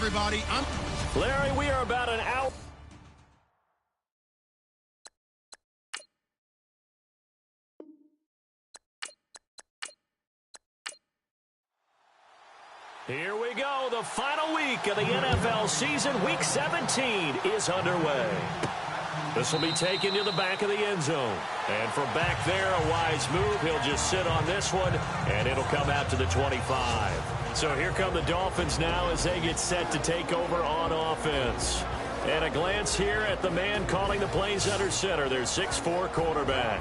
everybody. Larry, we are about an hour. Here we go. The final week of the NFL season. Week 17 is underway. This will be taken to the back of the end zone. And from back there, a wise move. He'll just sit on this one, and it'll come out to the 25. So here come the Dolphins now as they get set to take over on offense. And a glance here at the man calling the plays under center, their 6'4" quarterback.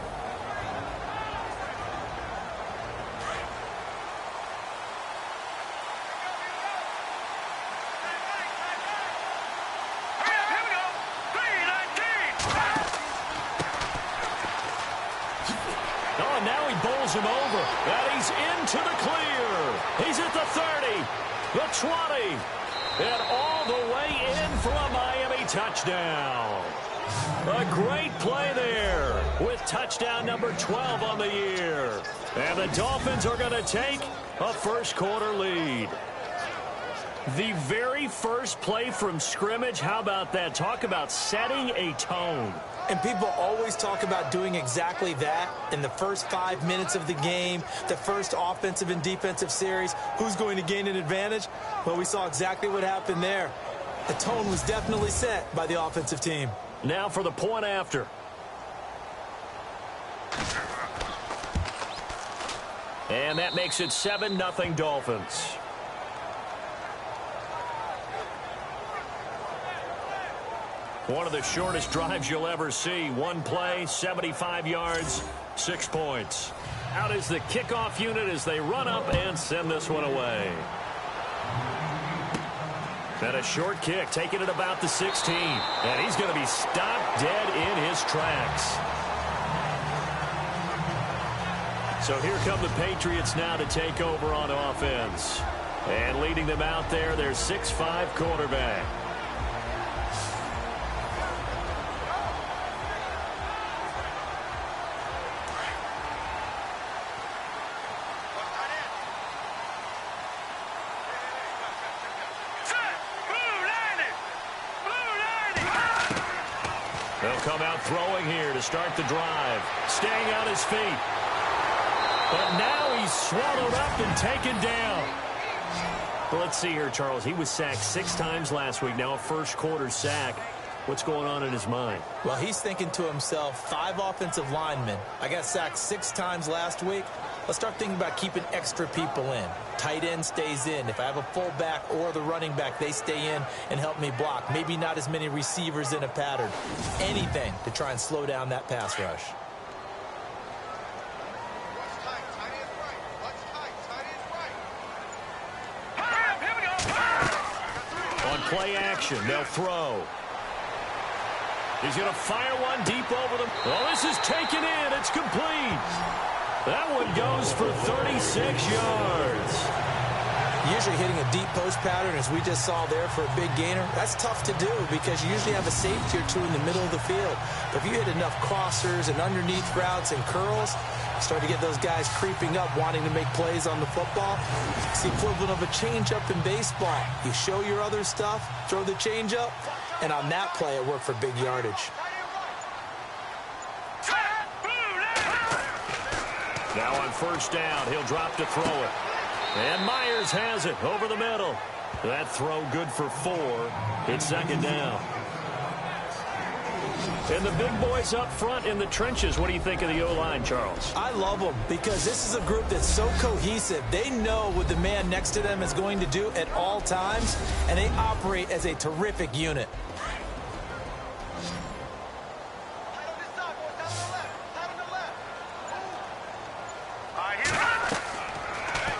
Him over, and he's into the clear. He's at the 30, the 20, and all the way in for a Miami touchdown. A great play there with touchdown number 12 on the year. And the Dolphins are going to take a first quarter lead. The very first play from scrimmage, how about that? Talk about setting a tone. And people always talk about doing exactly that in the first 5 minutes of the game, the first offensive and defensive series. Who's going to gain an advantage? Well, we saw exactly what happened there. The tone was definitely set by the offensive team. Now for the point after. And that makes it 7-0 Dolphins. One of the shortest drives you'll ever see. One play, 75 yards, 6 points. Out is the kickoff unit as they run up and send this one away. And a short kick, taking it about the 16. And he's going to be stopped dead in his tracks. So here come the Patriots now to take over on offense. And leading them out there, their 6'5" quarterback. They'll come out throwing here to start the drive. Staying on his feet. But now he's swallowed up and taken down. Well, let's see here, Charles. He was sacked 6 times last week. Now a first quarter sack. What's going on in his mind? Well, he's thinking to himself, 5 offensive linemen. I got sacked 6 times last week. Let's start thinking about keeping extra people in. Tight end stays in. If I have a fullback or the running back, they stay in and help me block. Maybe not as many receivers in a pattern. Anything to try and slow down that pass rush. On play action, they'll throw. He's going to fire one deep over them. Oh, this is taken in. It's complete. That one goes for 36 yards. Usually hitting a deep post pattern, as we just saw there, for a big gainer, that's tough to do because you usually have a safety or two in the middle of the field. But if you hit enough crossers and underneath routes and curls, you start to get those guys creeping up, wanting to make plays on the football. It's the equivalent of a changeup in baseball. You show your other stuff, throw the changeup, and on that play, it worked for big yardage. Now on first down, he'll drop to throw it. And Myers has it over the middle. That throw good for 4. It's second down. And the big boys up front in the trenches. What do you think of the O-line, Charles? I love them because this is a group that's so cohesive. They know what the man next to them is going to do at all times, and they operate as a terrific unit.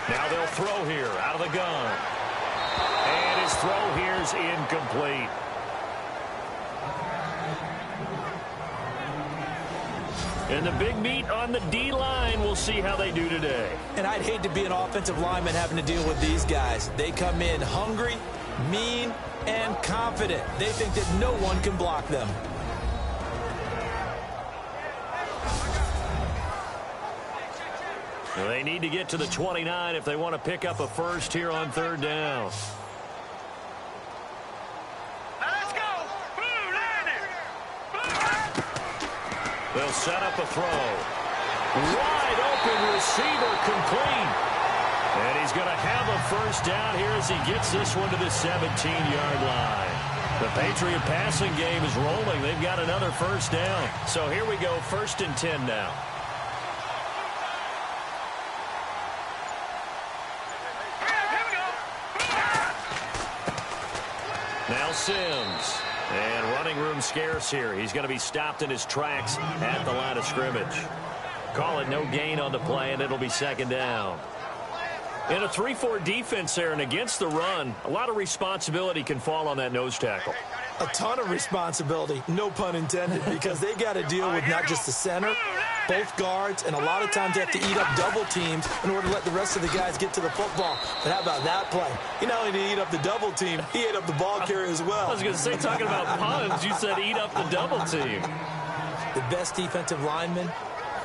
Now they'll throw here out of the gun. And his throw here is incomplete. And the big meat on the D-line, we'll see how they do today. And I'd hate to be an offensive lineman having to deal with these guys. They come in hungry, mean, and confident. They think that no one can block them. Well, they need to get to the 29 if they want to pick up a first here on third down. They'll set up a throw. Wide open receiver, complete. And he's going to have a first down here as he gets this one to the 17-yard line. The Patriot passing game is rolling. They've got another first down. So here we go, 1st and 10 now. Now Sims. And running room scarce here. He's going to be stopped in his tracks at the line of scrimmage. Call it no gain on the play, and it'll be 2nd down. In a 3-4 defense there and against the run, a lot of responsibility can fall on that nose tackle. A ton of responsibility, no pun intended, because they got to deal with not just the center, both guards, and a lot of times they have to eat up double teams in order to let the rest of the guys get to the football. But how about that play? He not only did he eat up the double team, he ate up the ball carrier as well. I was going to say, talking about puns, you said eat up the double team. The best defensive linemen,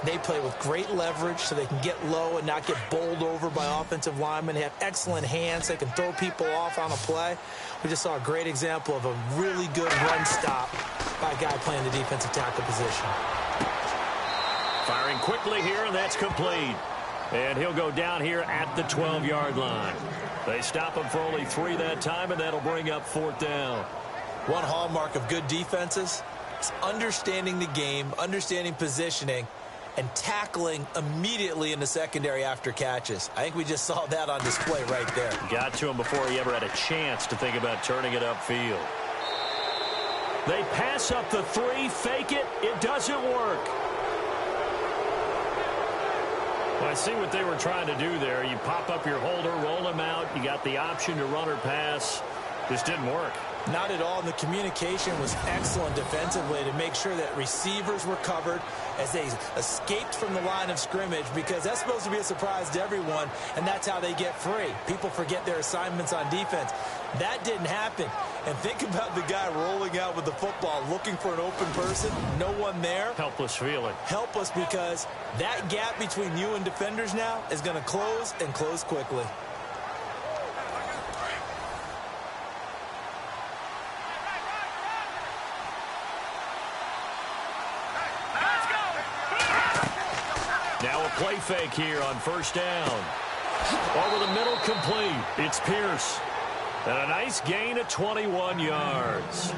they play with great leverage so they can get low and not get bowled over by offensive linemen. They have excellent hands. They can throw people off on a play. We just saw a great example of a really good run stop by a guy playing the defensive tackle position. Firing quickly here, and that's complete. And he'll go down here at the 12-yard line. They stop him for only 3 that time, and that'll bring up 4th down. One hallmark of good defenses is understanding the game, understanding positioning, and tackling immediately in the secondary after catches. I think we just saw that on display right there. Got to him before he ever had a chance to think about turning it upfield. They pass up the 3, fake it. It doesn't work. Well, I see what they were trying to do there. You pop up your holder, roll him out. You got the option to run or pass. Just didn't work. Not at all. And the communication was excellent defensively to make sure that receivers were covered as they escaped from the line of scrimmage, because that's supposed to be a surprise to everyone, and that's how they get free. People forget their assignments on defense. That didn't happen. And think about the guy rolling out with the football, looking for an open person, no one there. Helpless feeling. Helpless, because that gap between you and defenders now is going to close, and close quickly. Now a play fake here on 1st down. Over the middle, complete. It's Pierce. And a nice gain of 21 yards.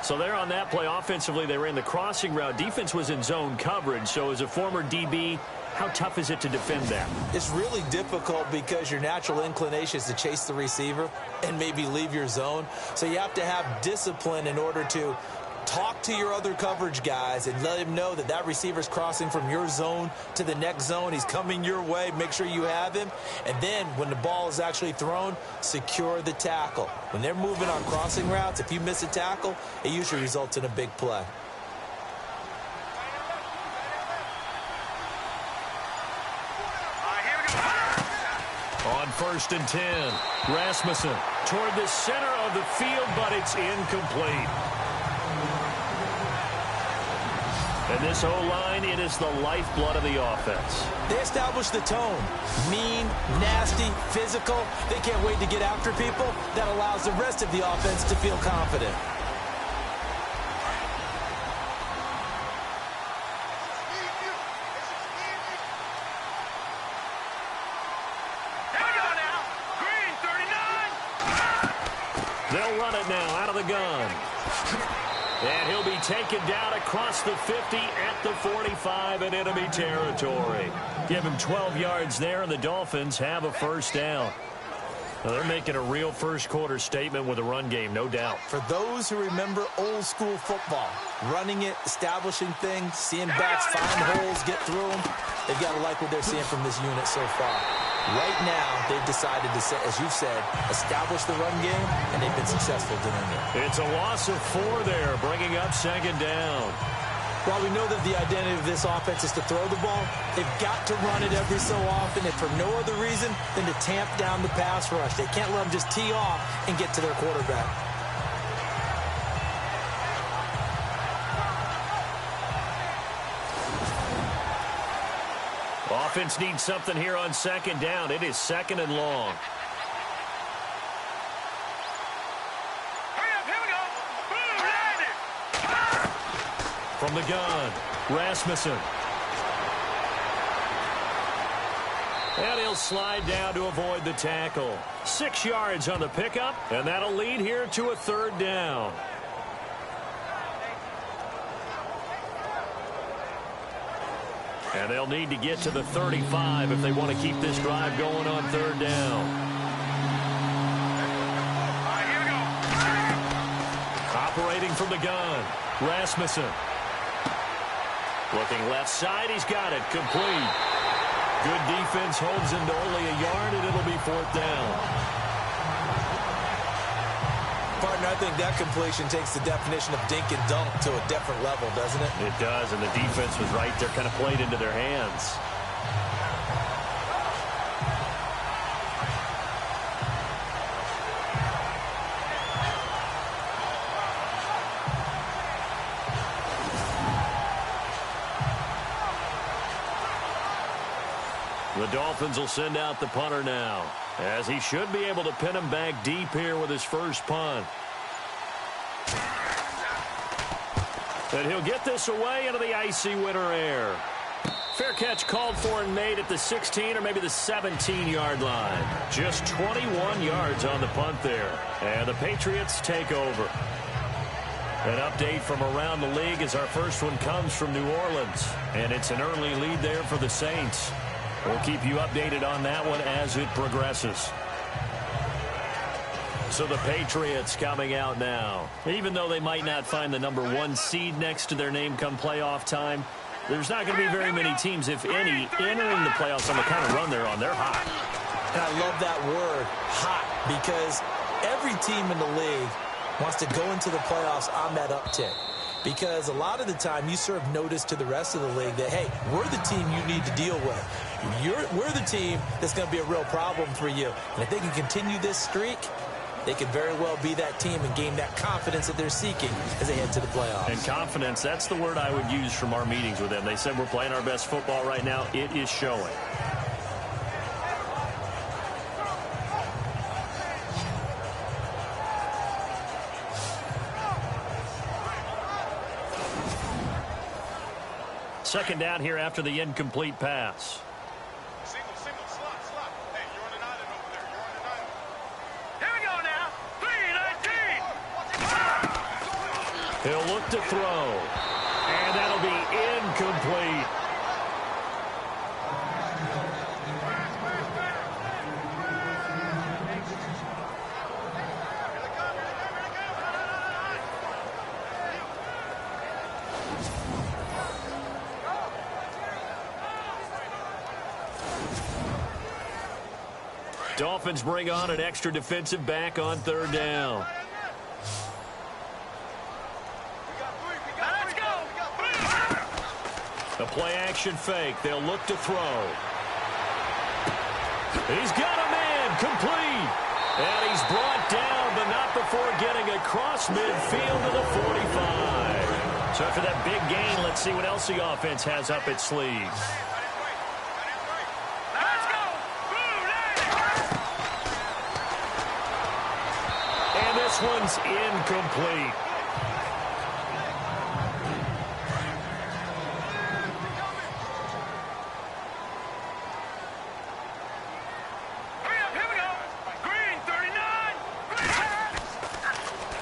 So there on that play, offensively, they ran the crossing route. Defense was in zone coverage. So as a former DB, how tough is it to defend that? It's really difficult because your natural inclination is to chase the receiver and maybe leave your zone. So you have to have discipline in order to talk to your other coverage guys and let him know that that receiver's crossing from your zone to the next zone. He's coming your way. Make sure you have him. And then when the ball is actually thrown, secure the tackle. When they're moving on crossing routes, if you miss a tackle, it usually results in a big play. On 1st and 10, Rasmussen toward the center of the field, but it's incomplete. And this O-line, it is the lifeblood of the offense. They establish the tone. Mean, nasty, physical. They can't wait to get after people. That allows the rest of the offense to feel confident. They'll run it now out of the gun. And he'll be taken down across the 50 at the 45 in enemy territory. Give him 12 yards there, and the Dolphins have a first down. Well, they're making a real first-quarter statement with a run game, no doubt. For those who remember old-school football, running it, establishing things, seeing backs find holes, get through them, they've got to like what they're seeing from this unit so far. Right now, they've decided to, as you've said, establish the run game, and they've been successful doing it. It's a loss of 4 there, bringing up 2nd down. While we know that the identity of this offense is to throw the ball, they've got to run it every so often, and for no other reason than to tamp down the pass rush. They can't let them just tee off and get to their quarterback. Offense needs something here on 2nd down. It is 2nd and long. From the gun, Rasmussen. And he'll slide down to avoid the tackle. 6 yards on the pickup, and that'll lead here to a 3rd down. And they'll need to get to the 35 if they want to keep this drive going on 3rd down. Operating from the gun, Rasmussen. Looking left side, he's got it, complete. Good defense holds him to only a yard, and it'll be 4th down. Partner, I think that completion takes the definition of dink and dunk to a different level, doesn't it? It does, and the defense was right there, kind of played into their hands. The Dolphins will send out the punter now, as he should be able to pin him back deep here with his first punt. And he'll get this away into the icy winter air. Fair catch called for and made at the 16 or maybe the 17-yard line. Just 21 yards on the punt there. And the Patriots take over. An update from around the league as our first one comes from New Orleans. And it's an early lead there for the Saints. We'll keep you updated on that one as it progresses. So the Patriots coming out now. Even though they might not find the number 1 seed next to their name come playoff time, there's not going to be very many teams, if any, entering the playoffs on the kind of run they're on. They're hot. And I love that word, hot, because every team in the league wants to go into the playoffs on that uptick. Because a lot of the time you serve notice to the rest of the league that, hey, we're the team you need to deal with. We're the team that's going to be a real problem for you. And if they can continue this streak, they could very well be that team and gain that confidence that they're seeking as they head to the playoffs. And confidence, that's the word I would use from our meetings with them. They said we're playing our best football right now. It is showing. Second down here after the incomplete pass. He'll look to throw, and that'll be incomplete. Dolphins bring on an extra defensive back on 3rd down. A play-action fake. They'll look to throw. He's got a man, complete. And he's brought down, but not before getting across midfield to the 45. So after that big gain, let's see what else the offense has up its sleeves. And this one's incomplete.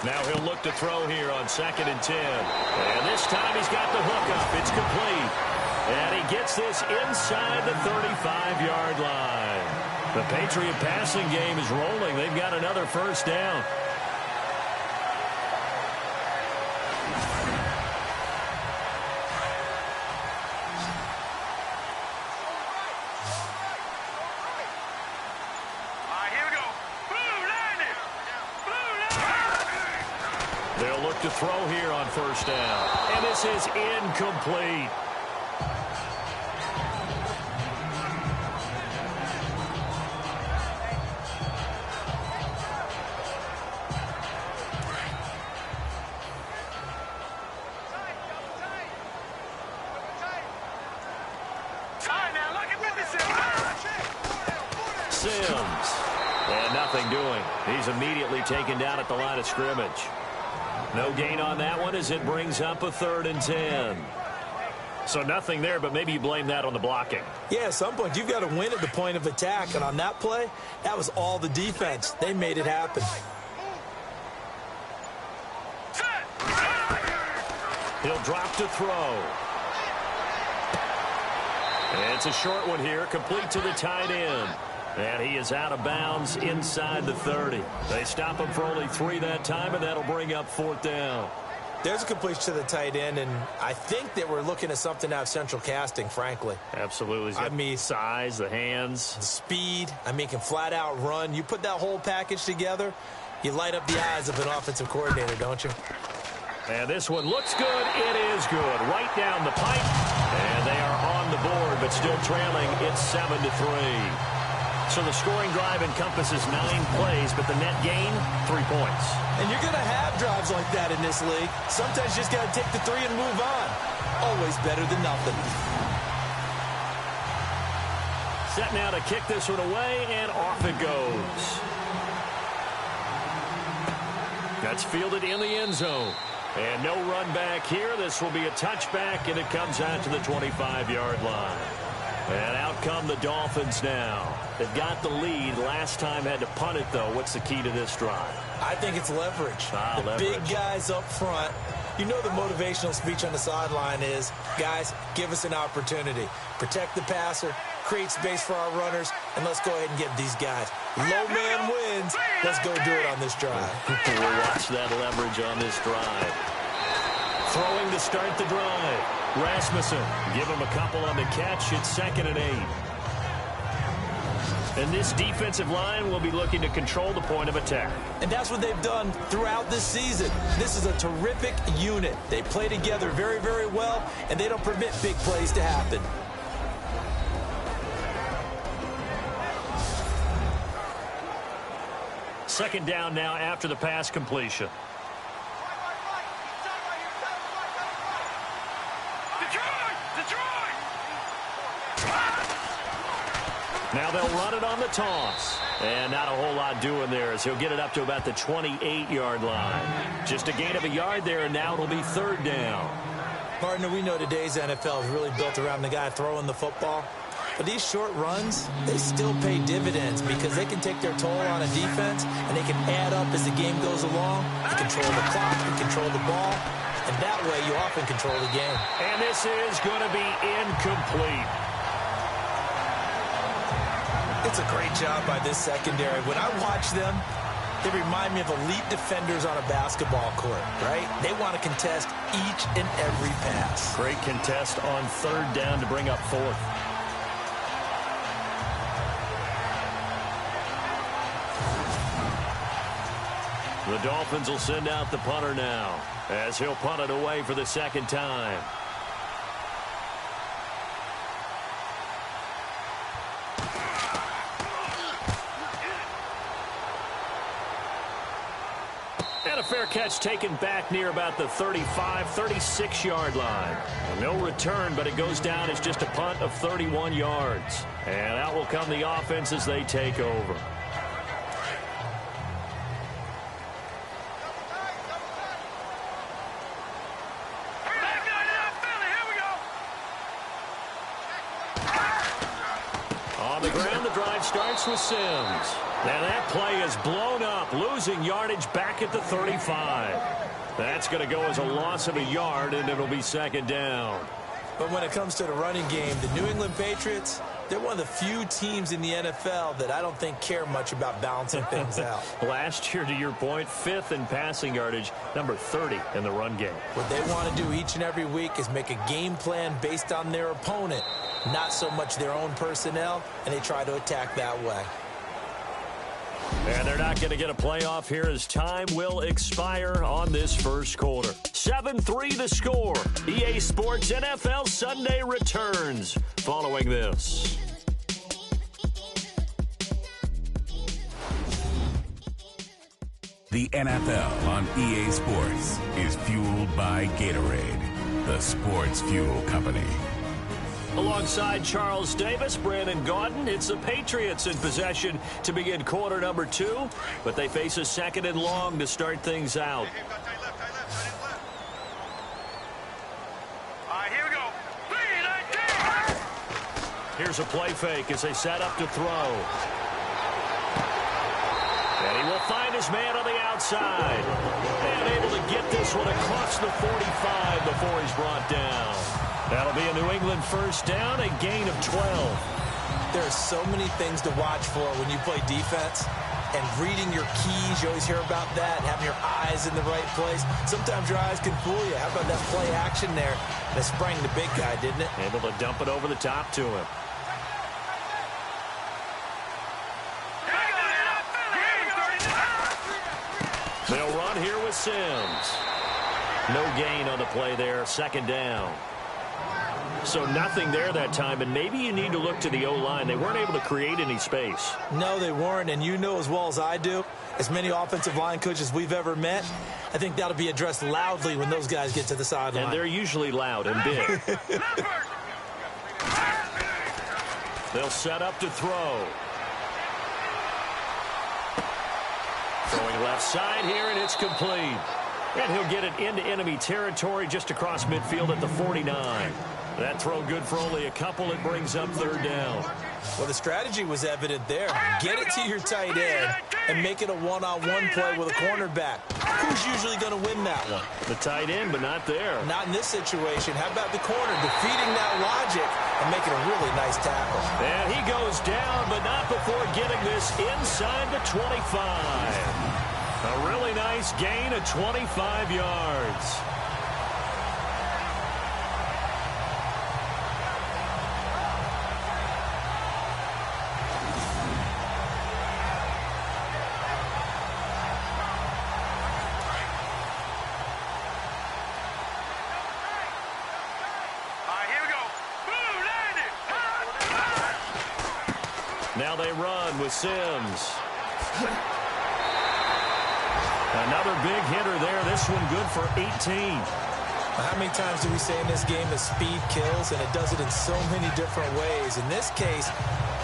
Now he'll look to throw here on 2nd and 10. And this time he's got the hook up. It's complete. And he gets this inside the 35-yard line. The Patriot passing game is rolling. They've got another first down. They'll look to throw here on 1st down. And this is incomplete. Sims. And nothing doing. He's immediately taken down at the line of scrimmage. No gain on that one as it brings up a 3rd and 10. So nothing there, but maybe you blame that on the blocking. Yeah, at some point, you've got to win at the point of attack. And on that play, that was all the defense. They made it happen. He'll drop to throw. It's a short one here, complete to the tight end. And he is out of bounds inside the 30. They stop him for only 3 that time, and that'll bring up 4th down. There's a completion to the tight end, and I think that we're looking at something out of central casting, frankly. Absolutely. I mean, size, the hands. The speed. I mean, can flat out run. You put that whole package together, you light up the eyes of an offensive coordinator, don't you? And this one looks good. It is good. Right down the pipe. And they are on the board, but still trailing. It's 7-3. So the scoring drive encompasses 9 plays, but the net gain, 3 points. And you're going to have drives like that in this league. Sometimes you just got to take the 3 and move on. Always better than nothing. Set now to kick this one away, and off it goes. That's fielded in the end zone. And no run back here. This will be a touchback, and it comes out to the 25-yard line. And out come the Dolphins now. They've got the lead. Last time had to punt it, though. What's the key to this drive? I think it's leverage. The big guys up front. You know the motivational speech on the sideline is, guys, give us an opportunity. Protect the passer, create space for our runners, and let's go ahead and get these guys. Low man wins. Let's go do it on this drive. We'll watch that leverage on this drive. Throwing to start the drive. Rasmussen, give him a couple on the catch. It's 2nd and 8. And this defensive line will be looking to control the point of attack. And that's what they've done throughout this season. This is a terrific unit. They play together very, very well, and they don't permit big plays to happen. Second down now after the pass completion. Now they'll run it on the toss. And not a whole lot doing there as he'll get it up to about the 28-yard line. Just a gain of a yard there, and now it'll be 3rd down. Partner, we know today's NFL is really built around the guy throwing the football. But these short runs, they still pay dividends because they can take their toll on a defense, and they can add up as the game goes along. They control the clock, they control the ball, and that way you often control the game. And this is going to be incomplete. It's a great job by this secondary. When I watch them, they remind me of elite defenders on a basketball court, right? They want to contest each and every pass. Great contest on 3rd down to bring up 4th. The Dolphins will send out the punter now as he'll punt it away for the 2nd time. And a fair catch taken back near about the 35, 36-yard line. No return, but it goes down as just a punt of 31 yards. And out will come the offense as they take over. On the ground, the drive starts with Sims. And that play is blown up, losing yardage back at the 35. That's going to go as a loss of a yard, and it'll be 2nd down. But when it comes to the running game, the New England Patriots, they're one of the few teams in the NFL that I don't think care much about balancing things out. Last year, to your point, 5th in passing yardage, number 30 in the run game. What they want to do each and every week is make a game plan based on their opponent, not so much their own personnel, and they try to attack that way. And they're not going to get a playoff here as time will expire on this first quarter. 7-3 the score. EA Sports NFL Sunday returns following this. The NFL on EA Sports is fueled by Gatorade, the sports fuel company. Alongside Charles Davis, Brandon Gaudin, it's the Patriots in possession to begin quarter number 2, but they face a 2nd and long to start things out. Here's a play fake as they set up to throw. And he will find his man on the outside. And able to get this one across the 45 before he's brought down. That'll be a New England first down, a gain of 12. There are so many things to watch for when you play defense. And reading your keys, you always hear about that, and having your eyes in the right place. Sometimes your eyes can fool you. How about that play action there that sprang the big guy, didn't it? Able to dump it over the top to him. They'll run here with Sims. No gain on the play there, second down. So nothing there that time, and maybe you need to look to the O-line. They weren't able to create any space. No, they weren't, and you know as well as I do, as many offensive line coaches we've ever met, I think that'll be addressed loudly when those guys get to the sideline. And they're usually loud and big. They'll set up to throw. Throwing left side here, and it's complete. And he'll get it into enemy territory just across midfield at the 49. That throw good for only a couple. It brings up third down. Well, the strategy was evident there. Get it to your tight end and make it a one-on-one play with a cornerback. Who's usually going to win that one? The tight end, but not there. Not in this situation. How about the corner defeating that logic and making a really nice tackle? And he goes down, but not before getting this inside the 25. A really nice gain of 25 yards. Now they run with Sims. Another big hitter there. This one good for 18. How many times do we say in this game that speed kills, and it does it in so many different ways? In this case,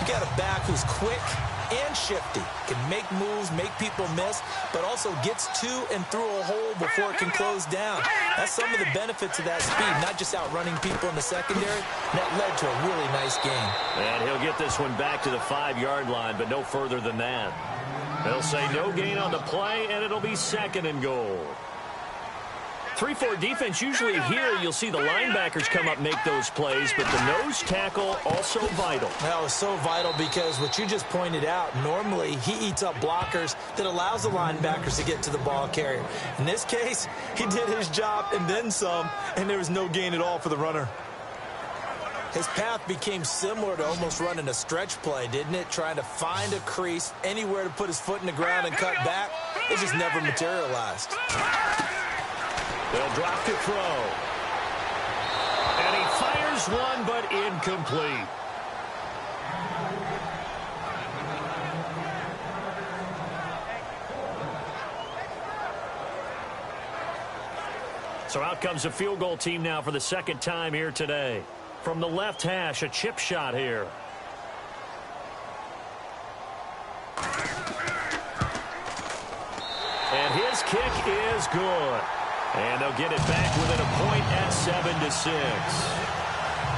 you got a back who's quick and shifty, can make moves, make people miss, but also gets to and through a hole before it can close down. That's some of the benefits of that speed, not just outrunning people in the secondary. That led to a really nice game. And he'll get this one back to the 5-yard line, but no further than that. They'll say no gain on the play, and it'll be second and goal. 3-4 defense, usually here you'll see the linebackers come up and make those plays, but the nose tackle also vital. That was so vital because what you just pointed out, normally he eats up blockers that allows the linebackers to get to the ball carrier. In this case, he did his job and then some, and there was no gain at all for the runner. His path became similar to almost running a stretch play, didn't it? Trying to find a crease, anywhere to put his foot in the ground and cut back. It just never materialized. They'll drop to throw. And he fires one, but incomplete. So out comes the field goal team now for the second time here today. From the left hash, a chip shot here. And his kick is good. And they'll get it back within a point at 7-6.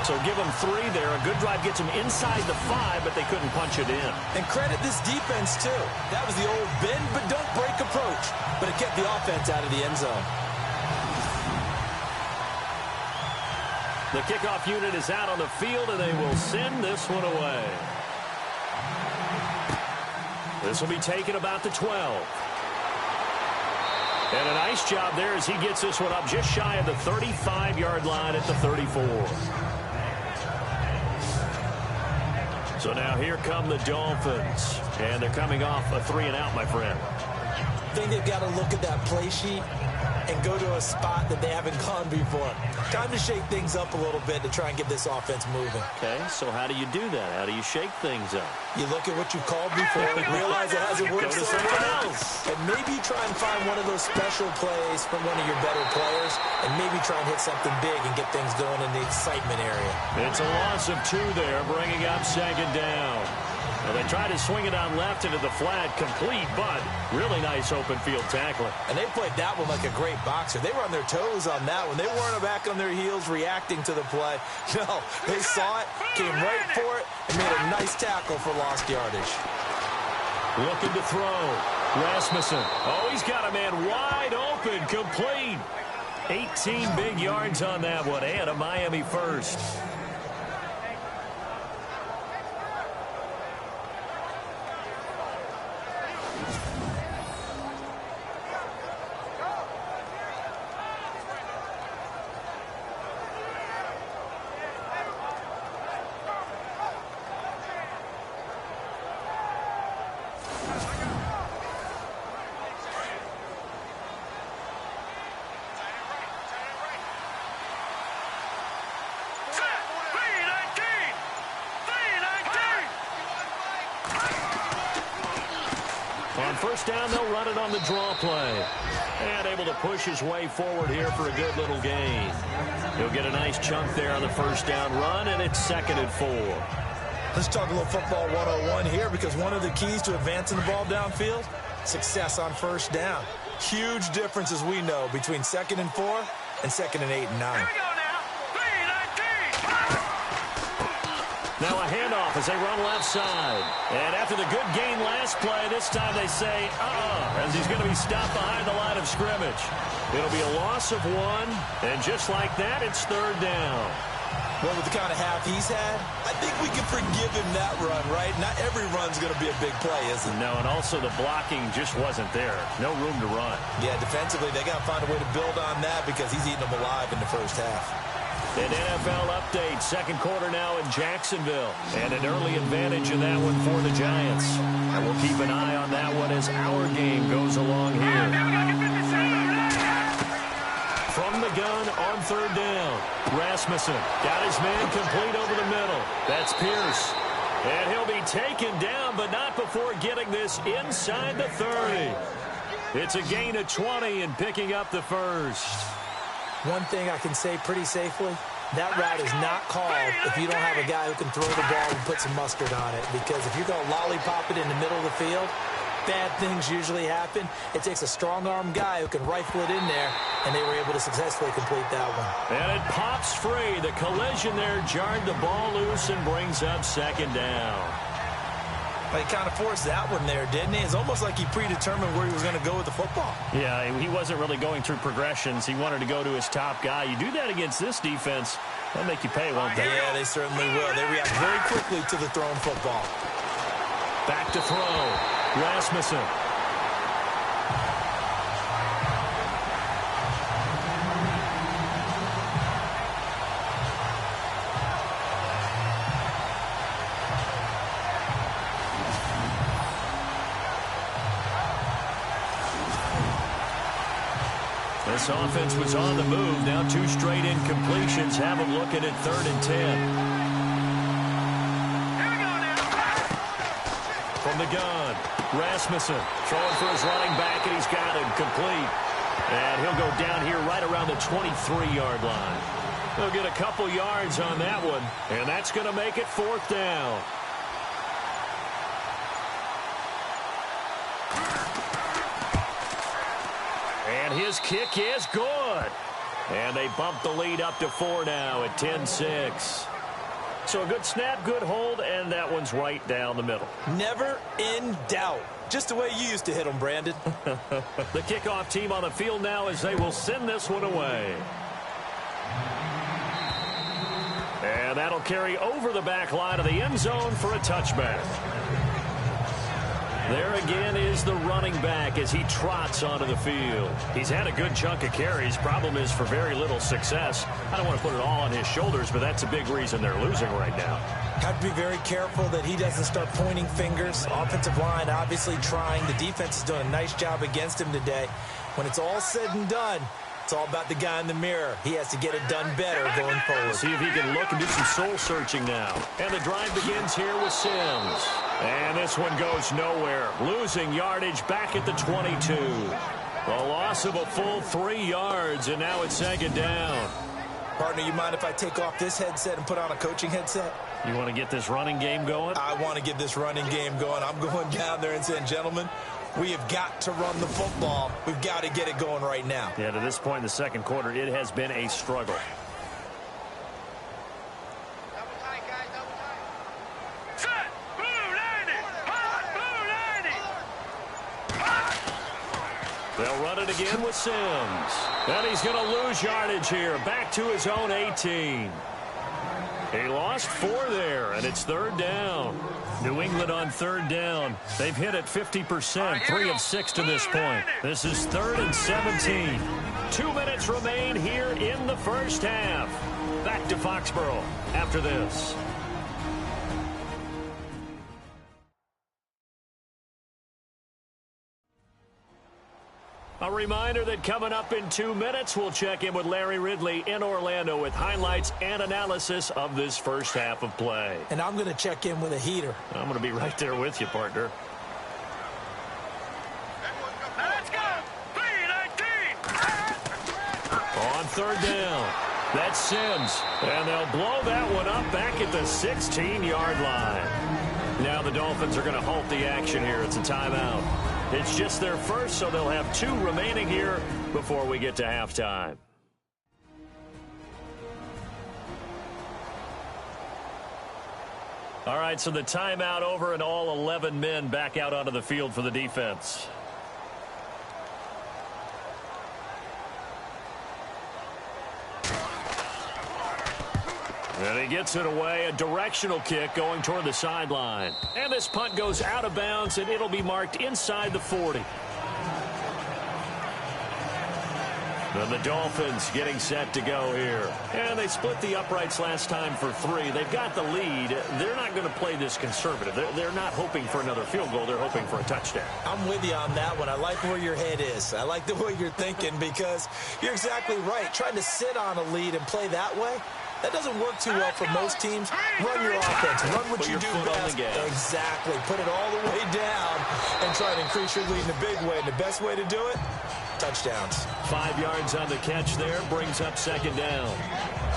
So give them 3 there. A good drive gets them inside the 5, but they couldn't punch it in. And credit this defense, too. That was the old bend but don't break approach. But it kept the offense out of the end zone. The kickoff unit is out on the field, and they will send this one away. This will be taken about the 12. And a nice job there as he gets this one up just shy of the 35-yard line at the 34. So now here come the Dolphins. And they're coming off a 3-and-out, my friend. I think they've got to look at that play sheet and go to a spot that they haven't gone before. Time to shake things up a little bit to try and get this offense moving. Okay, so how do you do that? How do you shake things up? You look at what you've called before, realize it hasn't worked so far, and maybe try and find one of those special plays from one of your better players, and maybe try and hit something big and get things going in the excitement area. It's a loss of 2 there, bringing up second down. Well, they tried to swing it on left into the flat, complete, but really nice open field tackling. And they played that one like a great boxer. They were on their toes on that one. They weren't back on their heels reacting to the play. No, they saw it, came right for it, and made a nice tackle for lost yardage. Looking to throw. Rasmussen. Oh, he's got a man wide open, complete. 18 big yards on that one, and a Miami first. On first down, they'll run it on the draw play. And able to push his way forward here for a good little gain. He'll get a nice chunk there on the first down run, and it's 2nd and 4. Let's talk a little football 101 here, because one of the keys to advancing the ball downfield, success on first down. Huge difference, as we know, between 2nd and 4 and 2nd and 8 and 9. Now a handoff as they run left side. And after the good gain last play, this time they say, as he's going to be stopped behind the line of scrimmage. It'll be a loss of 1, and just like that, it's 3rd down. Well, with the kind of half he's had, I think we can forgive him that run, right? Not every run's going to be a big play, is it? No, and also the blocking just wasn't there. No room to run. Yeah, defensively, they got to find a way to build on that, because he's eating them alive in the first half. An NFL update, 2nd quarter now in Jacksonville. And an early advantage in that one for the Giants. And we'll keep an eye on that one as our game goes along here. From the gun on 3rd down. Rasmussen got his man complete over the middle. That's Pierce. And he'll be taken down, but not before getting this inside the 30. It's a gain of 20 and picking up the first. One thing I can say pretty safely, that route is not called if you don't have a guy who can throw the ball and put some mustard on it. Because if you're going to lollipop it in the middle of the field, bad things usually happen. It takes a strong-arm guy who can rifle it in there, and they were able to successfully complete that one. And it pops free. The collision there jarred the ball loose and brings up 2nd down. He kind of forced that one there, didn't he? It's almost like he predetermined where he was going to go with the football. Yeah, he wasn't really going through progressions. He wanted to go to his top guy. You do that against this defense, they'll make you pay, won't they? Yeah, they certainly will. They react very quickly to the thrown football. Back to throw. Rasmussen. This offense was on the move. Now 2 straight incompletions have them looking at 3rd and 10. From the gun, Rasmussen throwing for his running back, and he's got him complete. And he'll go down here right around the 23-yard line. He'll get a couple yards on that one, and that's going to make it 4th down. And his kick is good. And they bump the lead up to 4 now at 10-6. So a good snap, good hold, and that one's right down the middle. Never in doubt. Just the way you used to hit them, Brandon. The kickoff team on the field now as they will send this one away. And that'll carry over the back line of the end zone for a touchback. There again is the running back as he trots onto the field. He's had a good chunk of carries. Problem is for very little success. I don't want to put it all on his shoulders, but that's a big reason they're losing right now. Have to be very careful that he doesn't start pointing fingers. Offensive line obviously trying. The defense is doing a nice job against him today. When it's all said and done, it's all about the guy in the mirror. He has to get it done better going forward. See if he can look and do some soul searching now. And the drive begins here with Sims. And this one goes nowhere. Losing yardage back at the 22. A loss of a full 3 yards, and now it's 2nd down. Partner, you mind if I take off this headset and put on a coaching headset? You want to get this running game going? I want to get this running game going. I'm going down there and saying, gentlemen, we have got to run the football. We've got to get it going right now. Yeah, to this point in the second quarter, it has been a struggle. They'll run it again with Sims. And he's going to lose yardage here. Back to his own 18. He lost 4 there, and it's third down. New England on third down. They've hit it 50%, 3 of 6 to this point. This is 3rd and 17. 2 minutes remain here in the first half. Back to Foxborough after this. A reminder that coming up in 2 minutes, we'll check in with Larry Ridley in Orlando with highlights and analysis of this first half of play. And I'm going to check in with a heater. I'm going to be right there with you, partner. Let's go! 3-19! On third down, that's Sims. And they'll blow that one up back at the 16-yard line. Now the Dolphins are going to halt the action here. It's a timeout. It's just their first, so they'll have 2 remaining here before we get to halftime. All right, so the timeout over and all 11 men back out onto the field for the defense. And he gets it away, a directional kick going toward the sideline. And this punt goes out of bounds, and it'll be marked inside the 40. Then the Dolphins getting set to go here. And they split the uprights last time for 3. They've got the lead. They're not going to play this conservative. They're not hoping for another field goal. They're hoping for a touchdown. I'm with you on that one. I like where your head is. I like the way you're thinking because you're exactly right. Trying to sit on a lead and play that way, that doesn't work too well for most teams. Run your offense. Run what you do best. Exactly. Put it all the way down and try to increase your lead in a big way. And the best way to do it, touchdowns. 5 yards on the catch there. Brings up second down.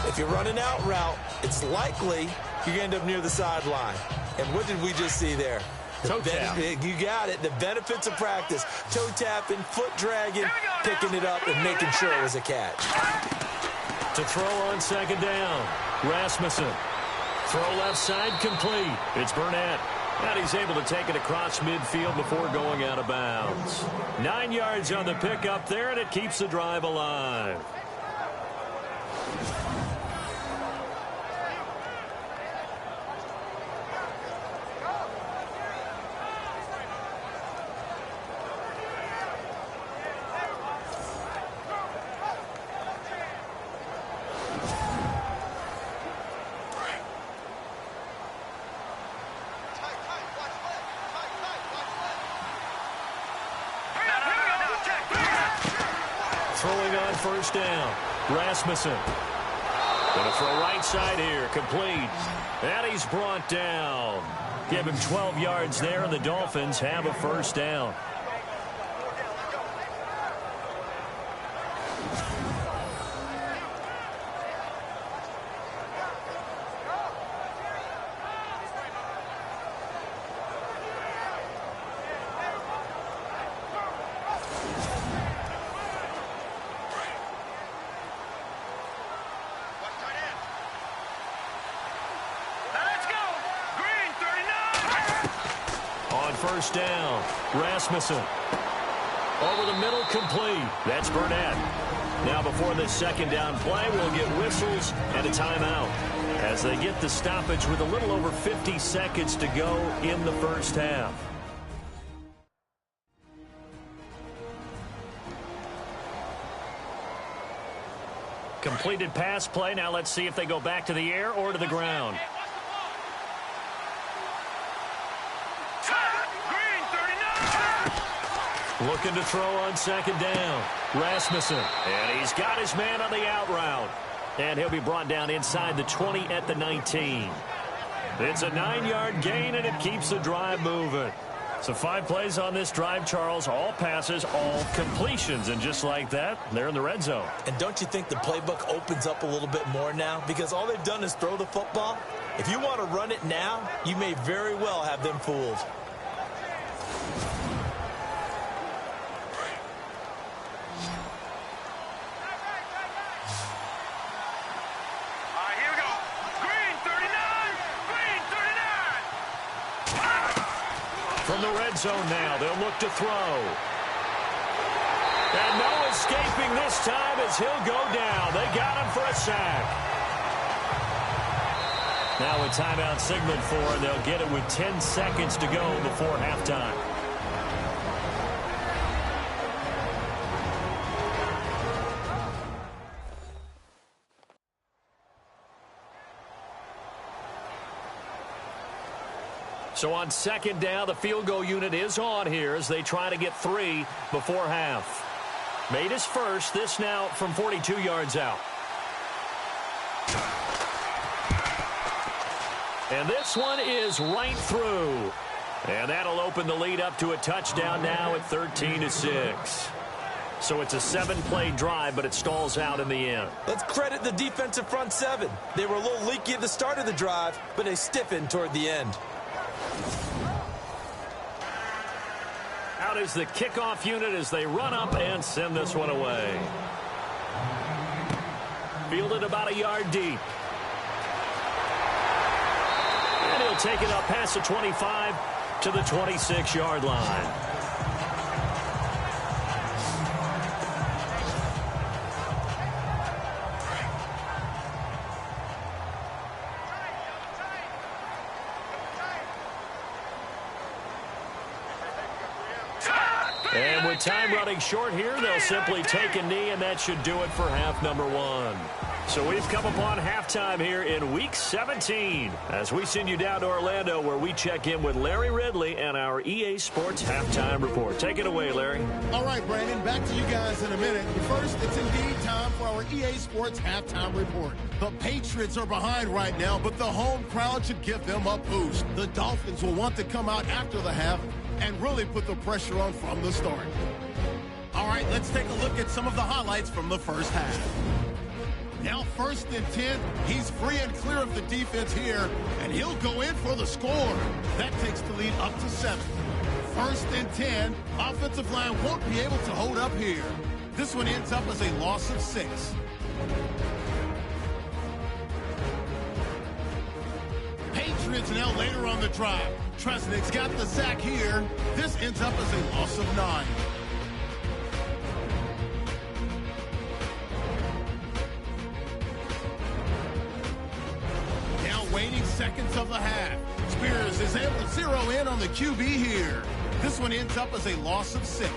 If you're running out route, it's likely you're going to end up near the sideline. And what did we just see there? Toe tap. You got it. The benefits of practice. Toe tapping, foot dragging, picking it up, and making sure it was a catch. To throw on second down, Rasmussen. Throw left side complete. It's Burnett. And he's able to take it across midfield before going out of bounds. 9 yards on the pickup there, and it keeps the drive alive. Throwing on first down, Rasmussen. Going to throw right side here, complete. And he's brought down. Give him 12 yards there, and the Dolphins have a first down. First down, Rasmussen. Over the middle, complete. That's Burnett. Now before this second down play, we'll get whistles and a timeout as they get the stoppage with a little over 50 seconds to go in the first half. Completed pass play. Now let's see if they go back to the air or to the ground. Looking to throw on second down. Rasmussen. And he's got his man on the out route. And he'll be brought down inside the 20 at the 19. It's a 9-yard gain, and it keeps the drive moving. So 5 plays on this drive, Charles. All passes, all completions. And just like that, they're in the red zone. And don't you think the playbook opens up a little bit more now? Because all they've done is throw the football. If you want to run it now, you may very well have them fooled. Here we go. Green 39. Green 39. From the red zone now, they'll look to throw. And no escaping this time as he'll go down. They got him for a sack. Now a timeout signaled for, and they'll get it with 10 seconds to go before halftime. So on second down, the field goal unit is on here as they try to get 3 before half. Made his first. This now from 42 yards out. And this one is right through. And that'll open the lead up to a touchdown now at 13-6. So it's a 7-play drive, but it stalls out in the end. Let's credit the defensive front seven. They were a little leaky at the start of the drive, but they stiffened toward the end. Out is the kickoff unit as they run up and send this one away. Fielded about a yard deep. And he'll take it up past the 25 to the 26-yard line. And with time running short here, they'll simply take a knee, and that should do it for half number 1. So we've come upon halftime here in Week 17 as we send you down to Orlando where we check in with Larry Ridley and our EA Sports Halftime Report. Take it away, Larry. All right, Brandon, back to you guys in a minute. But first, it's indeed time for our EA Sports Halftime Report. The Patriots are behind right now, but the home crowd should give them a boost. The Dolphins will want to come out after the half and really put the pressure on from the start. All right, let's take a look at some of the highlights from the first half. Now 1st and 10, he's free and clear of the defense here, and he'll go in for the score. That takes the lead up to 7. 1st and 10, offensive line won't be able to hold up here. This one ends up as a loss of 6. Patriots now later on the drive. Tresnick's got the sack here. This ends up as a loss of 9. Waiting seconds of the half. Spears is able to zero in on the QB here. This one ends up as a loss of 6.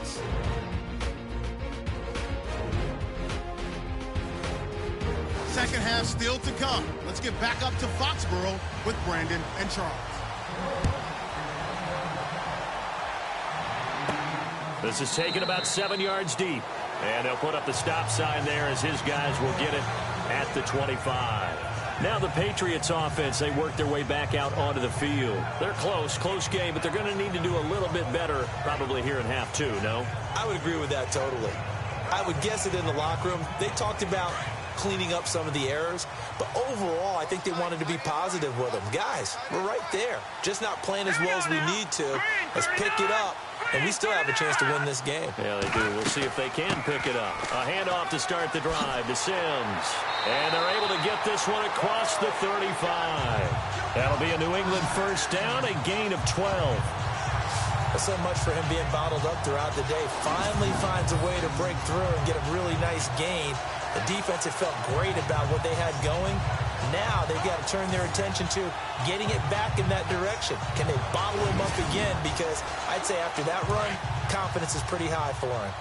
Second half still to come. Let's get back up to Foxborough with Brandon and Charles. This is taken about 7 yards deep. And they'll put up the stop sign there as his guys will get it at the 25. Now the Patriots offense, they work their way back out onto the field. They're close game, but they're going to need to do a little bit better probably here in half 2, no? I would agree with that totally. I would guess it in the locker room. They talked about cleaning up some of the errors, but overall I think they wanted to be positive with them. Guys, we're right there. Just not playing as well as we need to. Let's pick it up, and we still have a chance to win this game. Yeah, they do. We'll see if they can pick it up. A handoff to start the drive to Sims. And they're able to get this one across the 35. That'll be a New England first down, a gain of 12. So much for him being bottled up throughout the day. Finally finds a way to break through and get a really nice gain. The defense had felt great about what they had going. Now they've got to turn their attention to getting it back in that direction. Can they bottle him up again? Because I'd say after that run, confidence is pretty high for him.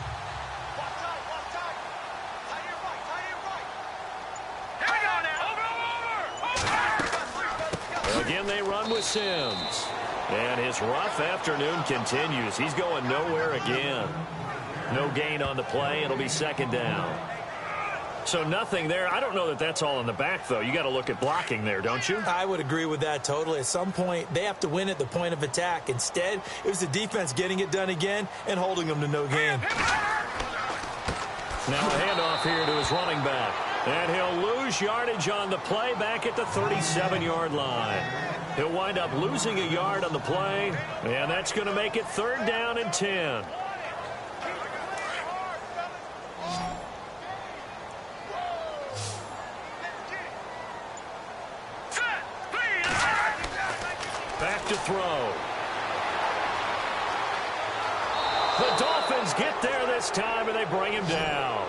Again, they run with Sims. And his rough afternoon continues. He's going nowhere again. No gain on the play. It'll be second down. So nothing there. I don't know that that's all in the back, though. You got to look at blocking there, don't you? I would agree with that totally. At some point, they have to win at the point of attack. Instead, it was the defense getting it done again and holding them to no gain. Now a handoff here to his running back. And he'll lose yardage on the play back at the 37-yard line. He'll wind up losing a yard on the play, and that's going to make it 3rd down and 10. Back to throw. The Dolphins get there this time, and they bring him down.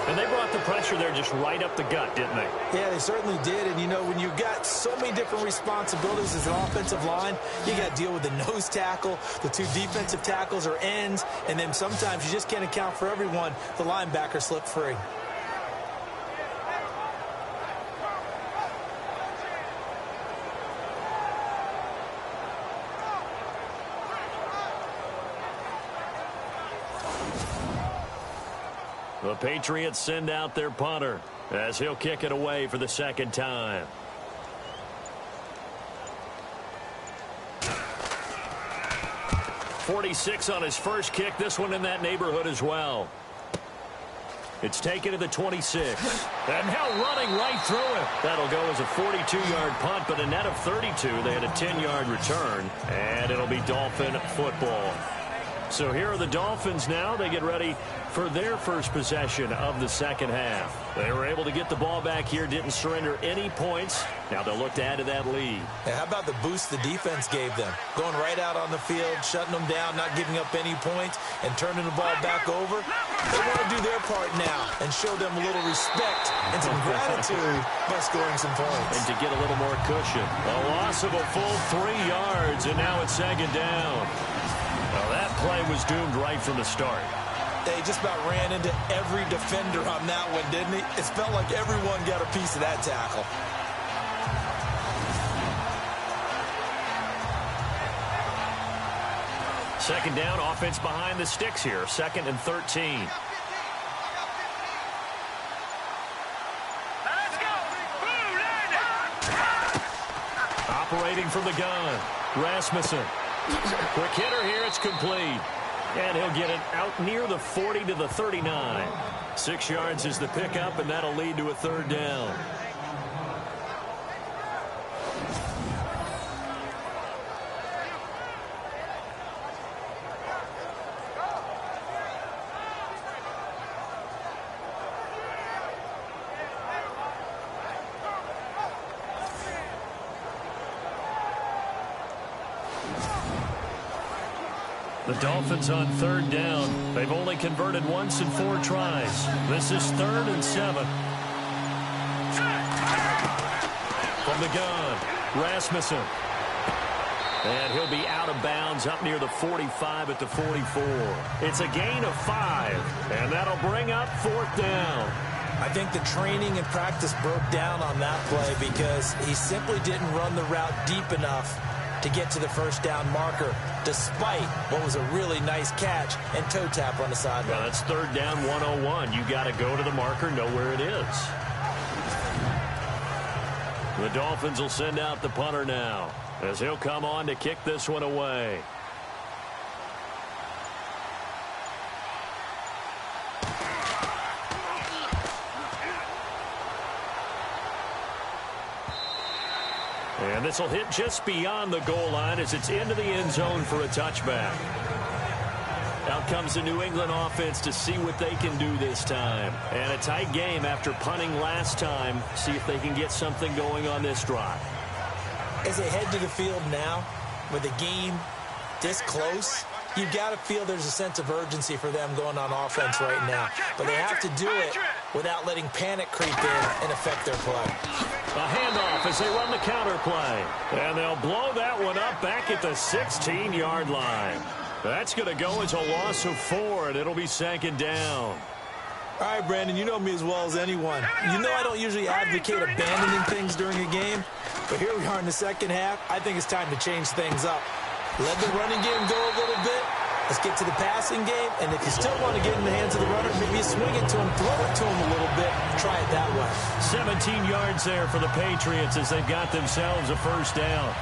And they brought the pressure there just right up the gut, didn't they? Yeah, they certainly did. And, you know, when you've got so many different responsibilities as an offensive line, you got to deal with the nose tackle, the 2 defensive tackles or ends, and then sometimes you just can't account for everyone. The linebacker slipped free. The Patriots send out their punter as he'll kick it away for the 2nd time. .46 on his first kick. This one in that neighborhood as well. It's taken to the 26. And now running right through it. That'll go as a 42-yard punt, but a net of 32. They had a 10-yard return, and it'll be Dolphin football. So here are the Dolphins now. They get ready for their first possession of the 2nd half. They were able to get the ball back here, didn't surrender any points. Now they'll look to add to that lead. And how about the boost the defense gave them? Going right out on the field, shutting them down, not giving up any points, and turning the ball back over. They want to do their part now and show them a little respect and some gratitude by scoring some points. And to get a little more cushion. A loss of a full 3 yards, and now it's 2nd down. Well, that play was doomed right from the start. They just about ran into every defender on that one, didn't he? It felt like everyone got a piece of that tackle. Second down, offense behind the sticks here. 2nd and 13. Operating from the gun, Rasmussen. Quick hitter here, it's complete. And he'll get it out near the 40 to the 39. 6 yards is the pickup, and that'll lead to a 3rd down. The Dolphins on 3rd down. They've only converted once in 4 tries. This is 3rd and 7. From the gun, Rasmussen. And he'll be out of bounds up near the 45 at the 44. It's a gain of 5, and that'll bring up 4th down. I think the training and practice broke down on that play because he simply didn't run the route deep enough to get to the 1st down marker, despite what was a really nice catch and toe tap on the sideline. Well, that's 3rd down 101. You got to go to the marker, know where it is. The Dolphins will send out the punter now as he'll come on to kick this one away. And this will hit just beyond the goal line as it's into the end zone for a touchback. Out comes the New England offense to see what they can do this time. And a tight game after punting last time. See if they can get something going on this drive. As they head to the field now, with the game this close, you've got to feel there's a sense of urgency for them going on offense right now. But they have to do it without letting panic creep in and affect their play. A handoff as they run the counter play. And they'll blow that one up back at the 16-yard line. That's going to go as a loss of 4, and it'll be 2nd down. All right, Brandon, you know me as well as anyone. You know I don't usually advocate abandoning things during a game, but here we are in the 2nd half. I think it's time to change things up. Let the running game go a little bit. Let's get to the passing game, and if you still want to get in the hands of the runner, maybe you swing it to him, throw it to him a little bit, try it that way. 17 yards there for the Patriots as they've got themselves a 1st down.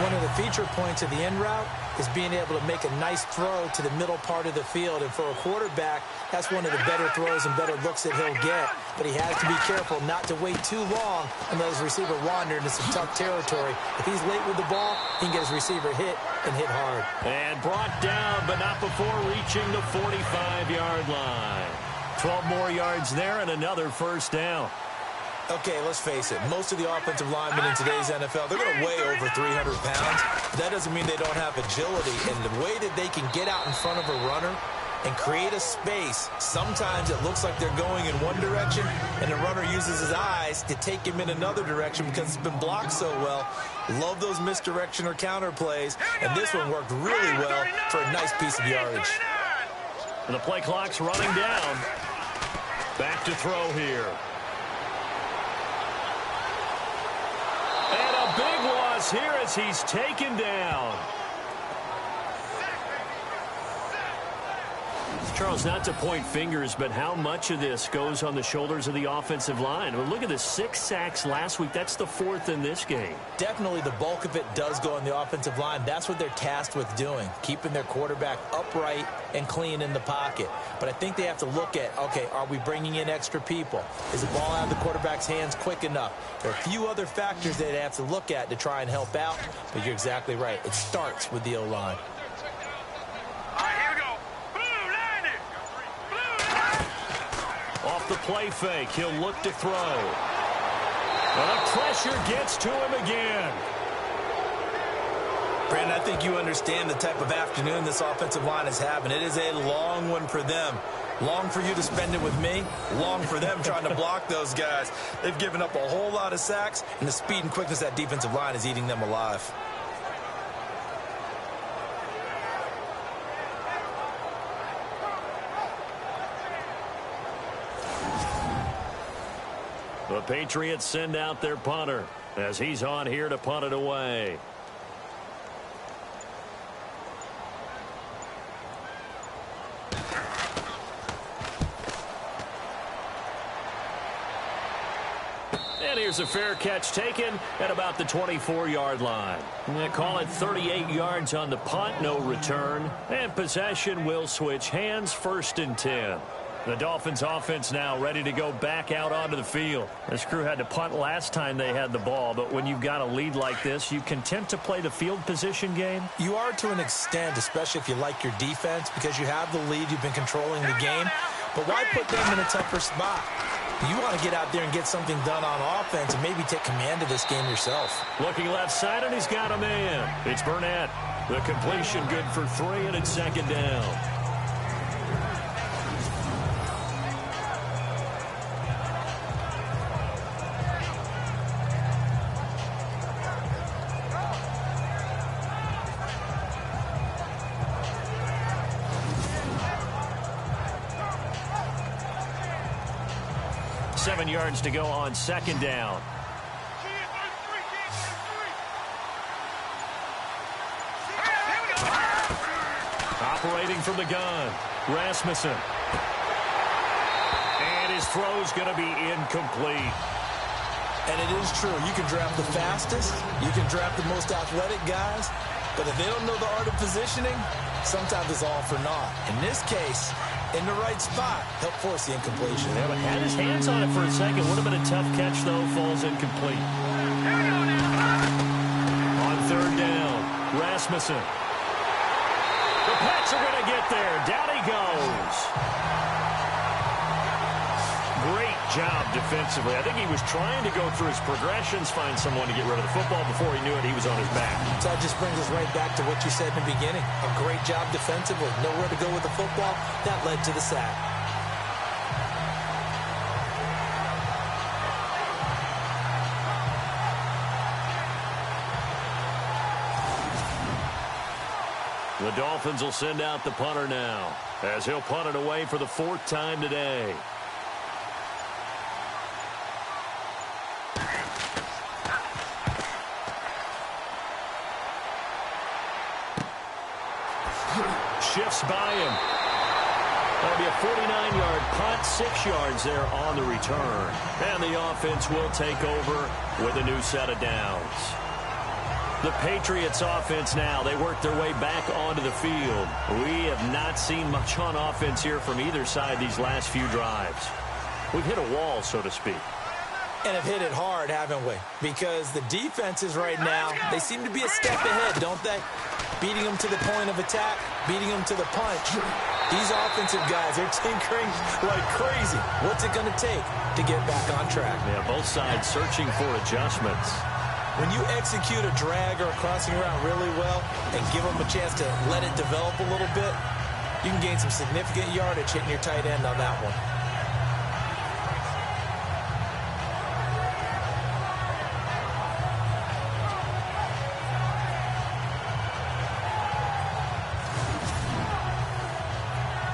One of the feature points of the in route is being able to make a nice throw to the middle part of the field. And for a quarterback, that's one of the better throws and better looks that he'll get. But he has to be careful not to wait too long and let his receiver wander into some tough territory. If he's late with the ball, he can get his receiver hit and hit hard. And brought down, but not before reaching the 45-yard line. 12 more yards there and another first down. Okay, let's face it. Most of the offensive linemen in today's NFL, they're going to weigh over 300 pounds. That doesn't mean they don't have agility. And the way that they can get out in front of a runner and create a space, sometimes it looks like they're going in one direction, and the runner uses his eyes to take him in another direction because it's been blocked so well. Love those misdirection or counter plays, and this one worked really well for a nice piece of yardage. And the play clock's running down. Back to throw here. And a big loss here as he's taken down. Charles, not to point fingers, but how much of this goes on the shoulders of the offensive line? Well, look at the 6 sacks last week. That's the 4th in this game. Definitely the bulk of it does go on the offensive line. That's what they're tasked with doing, keeping their quarterback upright and clean in the pocket. But I think they have to look at, okay, are we bringing in extra people? Is the ball out of the quarterback's hands quick enough? There are a few other factors that they have to look at to try and help out, but you're exactly right. It starts with the O-line. Off the play fake, he'll look to throw. And the pressure gets to him again. Brandon, I think you understand the type of afternoon this offensive line is having. It is a long one for them. Long for you to spend it with me. Long for them trying to block those guys. They've given up a whole lot of sacks, and the speed and quickness of that defensive line is eating them alive. The Patriots send out their punter as he's on here to punt it away. And here's a fair catch taken at about the 24-yard line. They call it 38 yards on the punt, no return. And possession will switch hands, 1st and 10. The Dolphins offense now ready to go back out onto the field. This crew had to punt last time they had the ball, but when you've got a lead like this, you content to play the field position game? You are to an extent, especially if you like your defense, because you have the lead, you've been controlling the game. But why put them in a tougher spot? You want to get out there and get something done on offense and maybe take command of this game yourself. Looking left side, and he's got a man. It's Burnett. The completion good for 3, and it's 2nd down. Seven yards to go on 2nd down. Operating from the gun, Rasmussen. And his throw's going to be incomplete. And it is true. You can draft the fastest. You can draft the most athletic guys. But if they don't know the art of positioning, sometimes it's all for naught. In this case, in the right spot, help force the incompletion. Yeah, but had his hands on it for a second. Would have been a tough catch, though. Falls incomplete. On 3rd down, Rasmussen. The Pats are going to get there. Down he goes. Great job defensively. I think he was trying to go through his progressions, find someone to get rid of the football. Before he knew it, he was on his back. So that just brings us right back to what you said in the beginning. A great job defensively. Nowhere to go with the football. That led to the sack. The Dolphins will send out the punter now, as he'll punt it away for the 4th time today. Shifts by him. That'll be a 49-yard punt, 6 yards there on the return. And the offense will take over with a new set of downs. The Patriots offense now, they work their way back onto the field. We have not seen much on offense here from either side these last few drives. We've hit a wall, so to speak. And have hit it hard, haven't we? Because the defenses right now, they seem to be a step ahead, don't they? Beating them to the point of attack, beating them to the punch. These offensive guys, they're tinkering like crazy. What's it going to take to get back on track? Yeah, both sides searching for adjustments. When you execute a drag or a crossing route really well and give them a chance to let it develop a little bit, you can gain some significant yardage hitting your tight end on that one.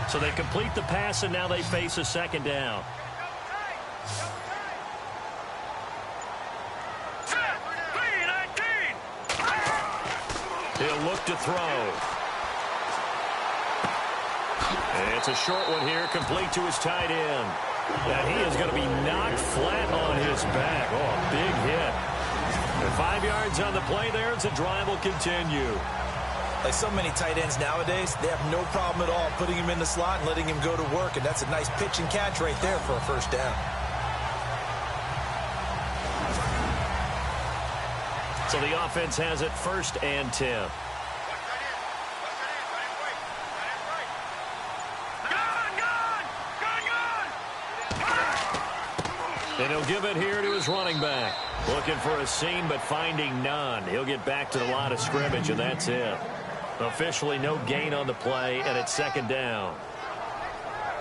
So they complete the pass, and now they face a second down. He'll look to throw. And it's a short one here, complete to his tight end. And he is going to be knocked flat on his back. Oh, a big hit. And 5 yards on the play there as the drive will continue. Like so many tight ends nowadays, they have no problem at all putting him in the slot and letting him go to work. And that's a nice pitch and catch right there for a first down. So the offense has it 1st and 10. And he'll give it here to his running back. Looking for a seam, but finding none. He'll get back to the line of scrimmage, and that's it. Officially no gain on the play, and it's 2nd down.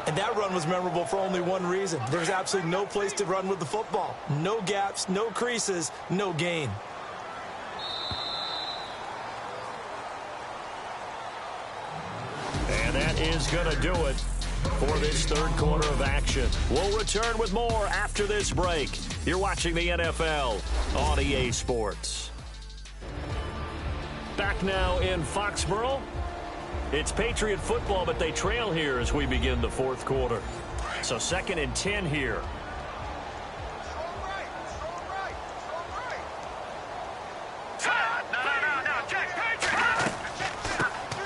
And that run was memorable for only one reason. There's absolutely no place to run with the football. No gaps, no creases, no gain. And that is going to do it for this 3rd quarter of action. We'll return with more after this break. You're watching the NFL on EA Sports. Back now in Foxborough. It's Patriot football, but they trail here as we begin the 4th quarter. So 2nd and 10 here.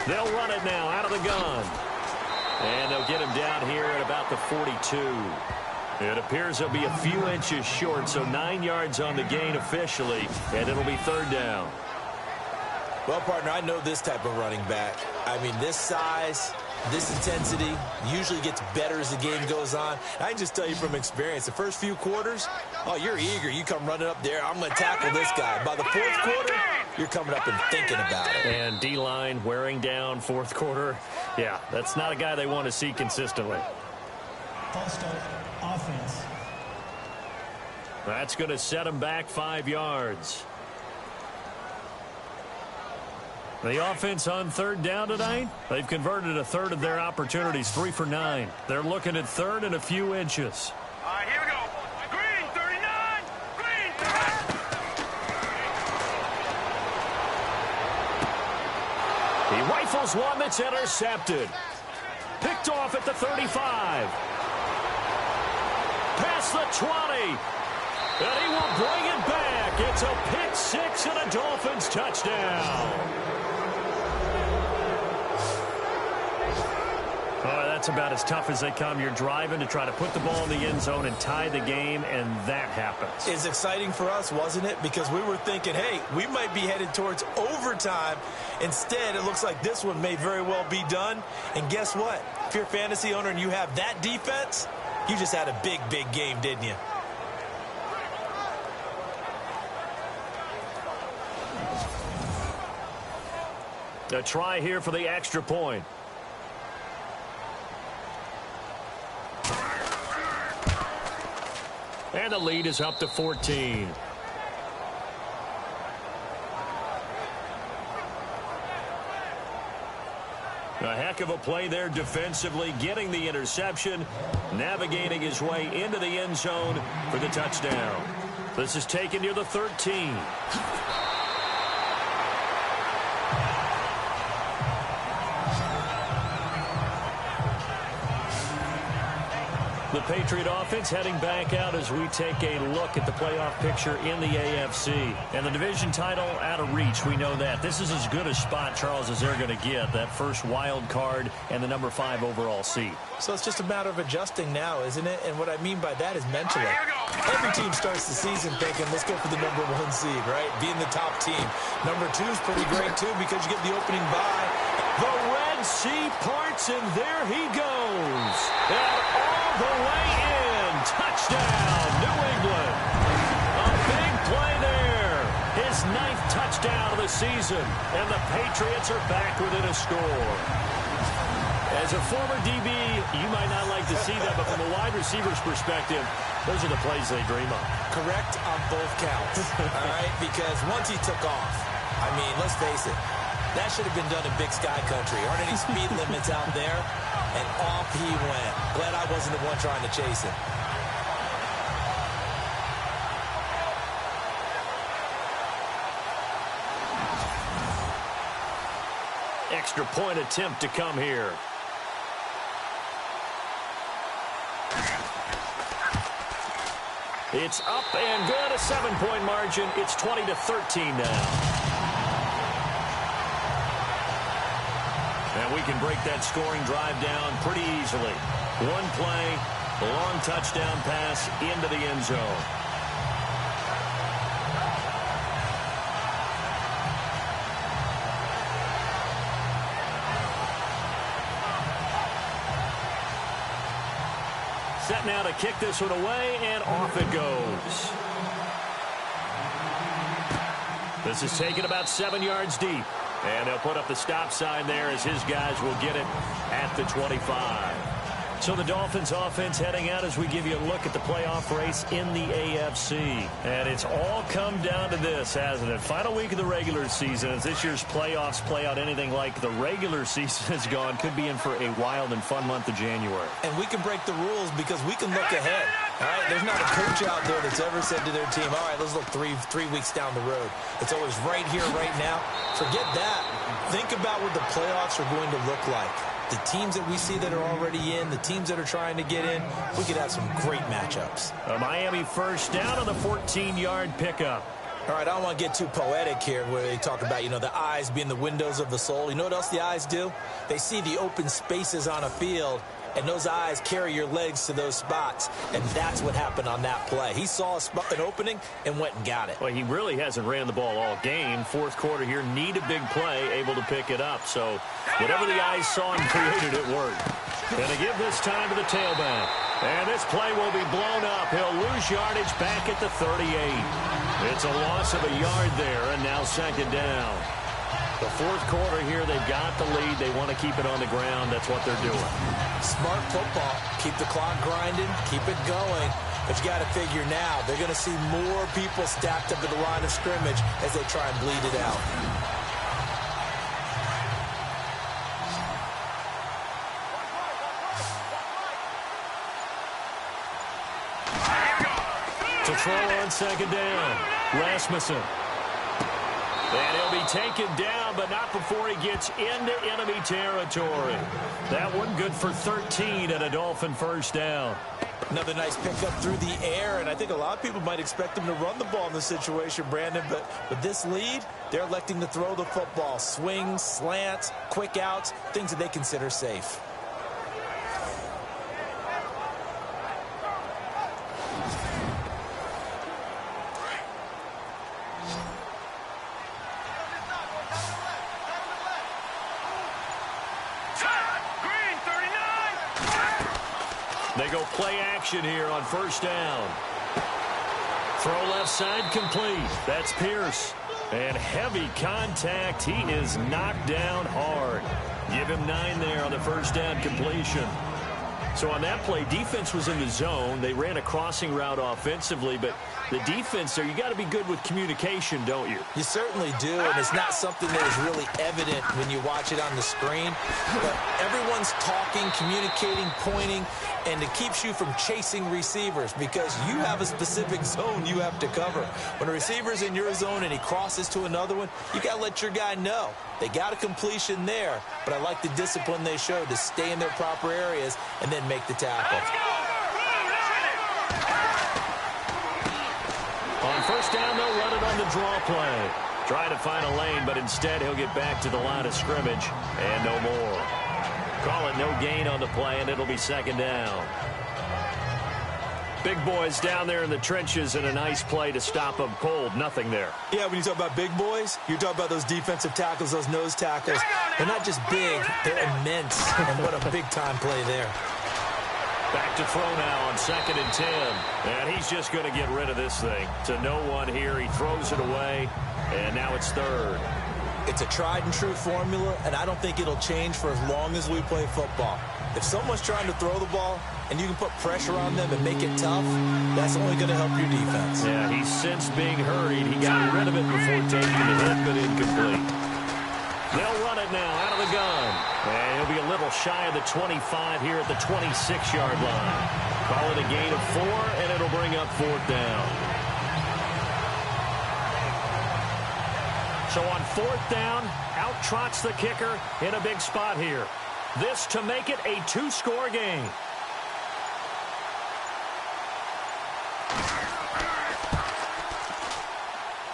They'll run it now out of the gun. And they'll get him down here at about the 42. It appears they'll be a few inches short, so 9 yards on the gain officially, and it'll be 3rd down. Well, partner, I know this type of running back. I mean, this size, this intensity usually gets better as the game goes on. I can just tell you from experience, the first few quarters, oh, you're eager. You come running up there, I'm going to tackle this guy. By the 4th quarter, you're coming up and thinking about it. And D-line wearing down 4th quarter. Yeah, that's not a guy they want to see consistently. False start, offense. That's going to set him back 5 yards. The offense on 3rd down tonight, they've converted a third of their opportunities, 3 for 9. They're looking at 3rd and a few inches. All right, here we go. Green, 39. Green, 39. He rifles one that's intercepted. Picked off at the 35. Past the 20. And he will bring it back. It's a pick 6 and a Dolphins touchdown. Oh, that's about as tough as they come. You're driving to try to put the ball in the end zone and tie the game, and that happens. It's exciting for us, wasn't it? Because we were thinking, hey, we might be headed towards overtime. Instead, it looks like this one may very well be done. And guess what? If you're a fantasy owner and you have that defense, you just had a big, big game, didn't you? A try here for the extra point. And the lead is up to 14. A heck of a play there defensively, getting the interception, navigating his way into the end zone for the touchdown. This is taken near the 13. The Patriot offense heading back out as we take a look at the playoff picture in the AFC. And the division title out of reach, we know that. This is as good a spot, Charles, as they're going to get. That first wild card and the number 5 overall seed. So it's just a matter of adjusting now, isn't it? And what I mean by that is mentally. Every team starts the season thinking, let's go for the number 1 seed, right? Being the top team. Number 2 is pretty great, too, because you get the opening bye. The Red Sea parts, and there he goes. And all the way in. Touchdown, New England. A big play there. His 9th touchdown of the season. And the Patriots are back within a score. As a former DB, you might not like to see that, but from a wide receiver's perspective, those are the plays they dream of. Correct on both counts, all right? Because once he took off, I mean, let's face it, that should have been done in Big Sky Country. Aren't any speed limits out there? And off he went. Glad I wasn't the one trying to chase him. Extra point attempt to come here. It's up and good, a 7-point margin. It's 20-13 now. And we can break that scoring drive down pretty easily. One play, a long touchdown pass into the end zone. Set now to kick this one away, and off it goes. This is taken about 7 yards deep. And they'll put up the stop sign there as his guys will get it at the 25. So the Dolphins offense heading out as we give you a look at the playoff race in the AFC. And it's all come down to this, hasn't it? Final week of the regular season. As this year's playoffs play out anything like the regular season has gone, could be in for a wild and fun month of January. And we can break the rules because we can look ahead. All right, there's not a coach out there that's ever said to their team, all right, let's look three weeks down the road. It's always right here, right now. Forget that. Think about what the playoffs are going to look like. The teams that we see that are already in, the teams that are trying to get in, we could have some great matchups. A Miami first down on the 14-yard pickup. All right, I don't want to get too poetic here where they talk about, the eyes being the windows of the soul. You know what else the eyes do? They see the open spaces on a field, and those eyes carry your legs to those spots, and that's what happened on that play. He saw an opening and went and got it. Well, he really hasn't ran the ball all game. Fourth quarter here, need a big play, able to pick it up. So whatever the eyes saw and created, it worked. And to give this time to the tailback. And this play will be blown up. He'll lose yardage back at the 38. It's a loss of a yard there, and now second down. The fourth quarter here, they've got the lead. They want to keep it on the ground. That's what they're doing. Smart football. Keep the clock grinding. Keep it going. But you got to figure now, they're going to see more people stacked up at the line of scrimmage as they try and bleed it out. To throw on second down, Rasmussen. And he'll be taken down, but not before he gets into enemy territory. That one good for 13 and a Dolphin first down. Another nice pickup through the air, and I think a lot of people might expect him to run the ball in this situation, Brandon, but with this lead, they're electing to throw the football. Swings, slants, quick outs, things that they consider safe. They go play action here on first down. Throw left side complete. That's Pierce. And heavy contact. He is knocked down hard. Give him 9 there on the first down completion. So on that play, defense was in the zone. They ran a crossing route offensively, but the defense there, you got to be good with communication, don't you? You certainly do, and it's not something that is really evident when you watch it on the screen. But everyone's talking, communicating, pointing, and it keeps you from chasing receivers because you have a specific zone you have to cover. When a receiver's in your zone and he crosses to another one, you got to let your guy know. They got a completion there, but I like the discipline they showed to stay in their proper areas and then make the tackle. On first down, they'll run it on the draw play. Trying to find a lane, but instead he'll get back to the line of scrimmage and no more. Call it no gain on the play, and it'll be second down. Big boys down there in the trenches, and a nice play to stop them cold. Nothing there. Yeah, when you talk about big boys, you're talking about those defensive tackles, those nose tackles. They're not just big, they're immense. And what a big-time play there. Back to throw now on 2nd and 10. And he's just going to get rid of this thing. To no one here. He throws it away, and now it's 3rd. It's a tried-and-true formula, and I don't think it'll change for as long as we play football. If someone's trying to throw the ball and you can put pressure on them and make it tough, that's only going to help your defense. Yeah, he's since being hurried. He got rid of it before taking the hit, but incomplete. They'll run it now out of the gun. And he'll be a little shy of the 25 here at the 26-yard line. Call it a gain of 4, and it'll bring up 4th down. So on 4th down, out trots the kicker in a big spot here. This to make it a 2-score game.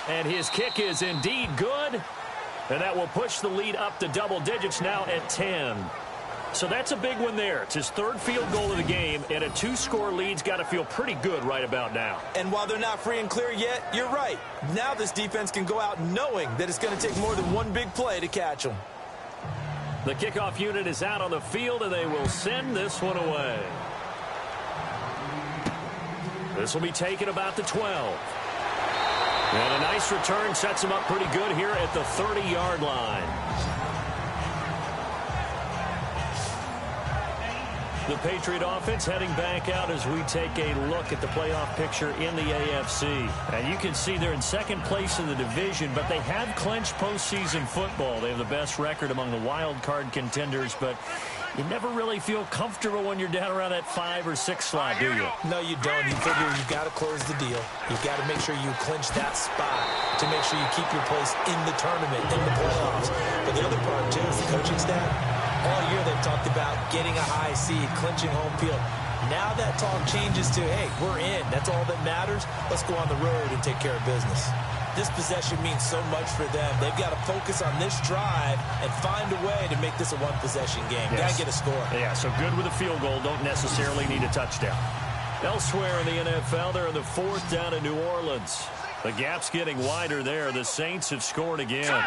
And his kick is indeed good. And that will push the lead up to double digits now at 10. So that's a big one there. It's his 3rd field goal of the game, and a 2-score lead's got to feel pretty good right about now. And while they're not free and clear yet, you're right. Now this defense can go out knowing that it's going to take more than one big play to catch them. The kickoff unit is out on the field, and they will send this one away. This will be taken about the 12. And a nice return sets him up pretty good here at the 30-yard line. The Patriot offense heading back out as we take a look at the playoff picture in the AFC. And you can see they're in 2nd place in the division, but they have clinched postseason football. They have the best record among the wild card contenders, but you never really feel comfortable when you're down around that 5 or 6 slot, do you? No, you don't. You figure you've got to close the deal. You've got to make sure you clinch that spot to make sure you keep your place in the tournament, in the playoffs. But the other part, too, is the coaching staff. All year they've talked about getting a high seed, clinching home field. Now that talk changes to, hey, we're in. That's all that matters. Let's go on the road and take care of business. This possession means so much for them. They've got to focus on this drive and find a way to make this a one-possession game. Yes. Got to get a score. Yeah, so good with a field goal. Don't necessarily need a touchdown. Elsewhere in the NFL, they're in the 4th down in New Orleans. The gap's getting wider there. The Saints have scored again.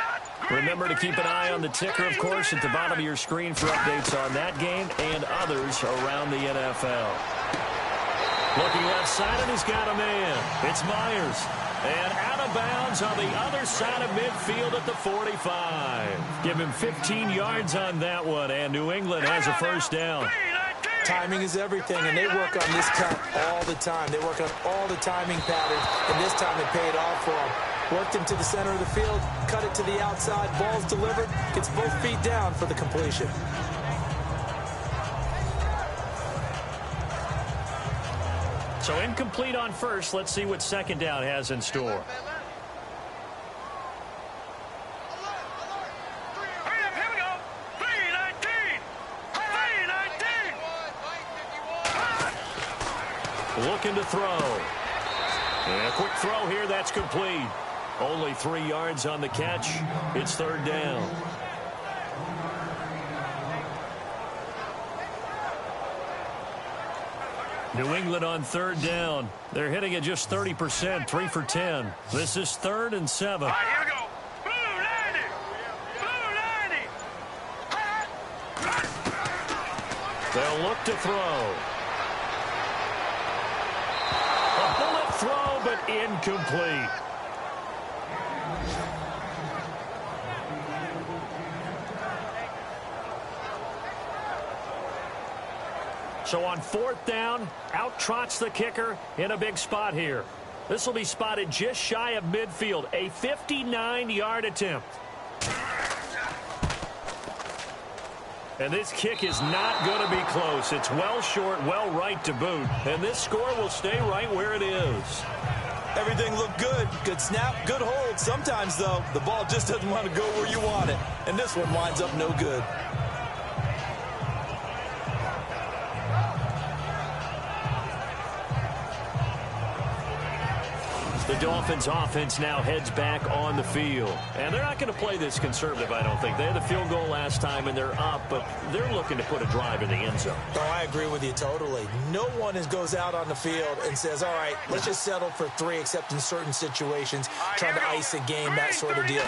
Remember to keep an eye on the ticker, of course, at the bottom of your screen for updates on that game and others around the NFL. Looking left side, and he's got a man. It's Myers. And out of bounds on the other side of midfield at the 45. Give him 15 yards on that one, and New England has a first down. Timing is everything, and they work on this cut all the time. They work on all the timing patterns, and this time it paid off for them. Worked him to the center of the field, cut it to the outside, ball's delivered, gets both feet down for the completion. So incomplete on first. Let's see what 2nd down has in store. Looking to throw. And a quick throw here, that's complete. Only 3 yards on the catch. It's 3rd down. New England on 3rd down. They're hitting at just 30%, 3 for 10. This is 3rd and 7. All right, here we go. Blue 90. Blue 90. They'll look to throw. A bullet throw, but incomplete. So on 4th down, out trots the kicker in a big spot here. This will be spotted just shy of midfield, a 59-yard attempt. And this kick is not going to be close. It's well short, well right to boot. And this score will stay right where it is. Everything looked good. Good snap, good hold. Sometimes, though, the ball just doesn't want to go where you want it. And this one winds up no good. The Dolphins offense now heads back on the field. And they're not going to play this conservative, I don't think. They had the field goal last time, and they're up, but they're looking to put a drive in the end zone. Oh, I agree with you totally. No one goes out on the field and says, all right, let's just settle for 3, except in certain situations, trying to ice a game, that sort of deal.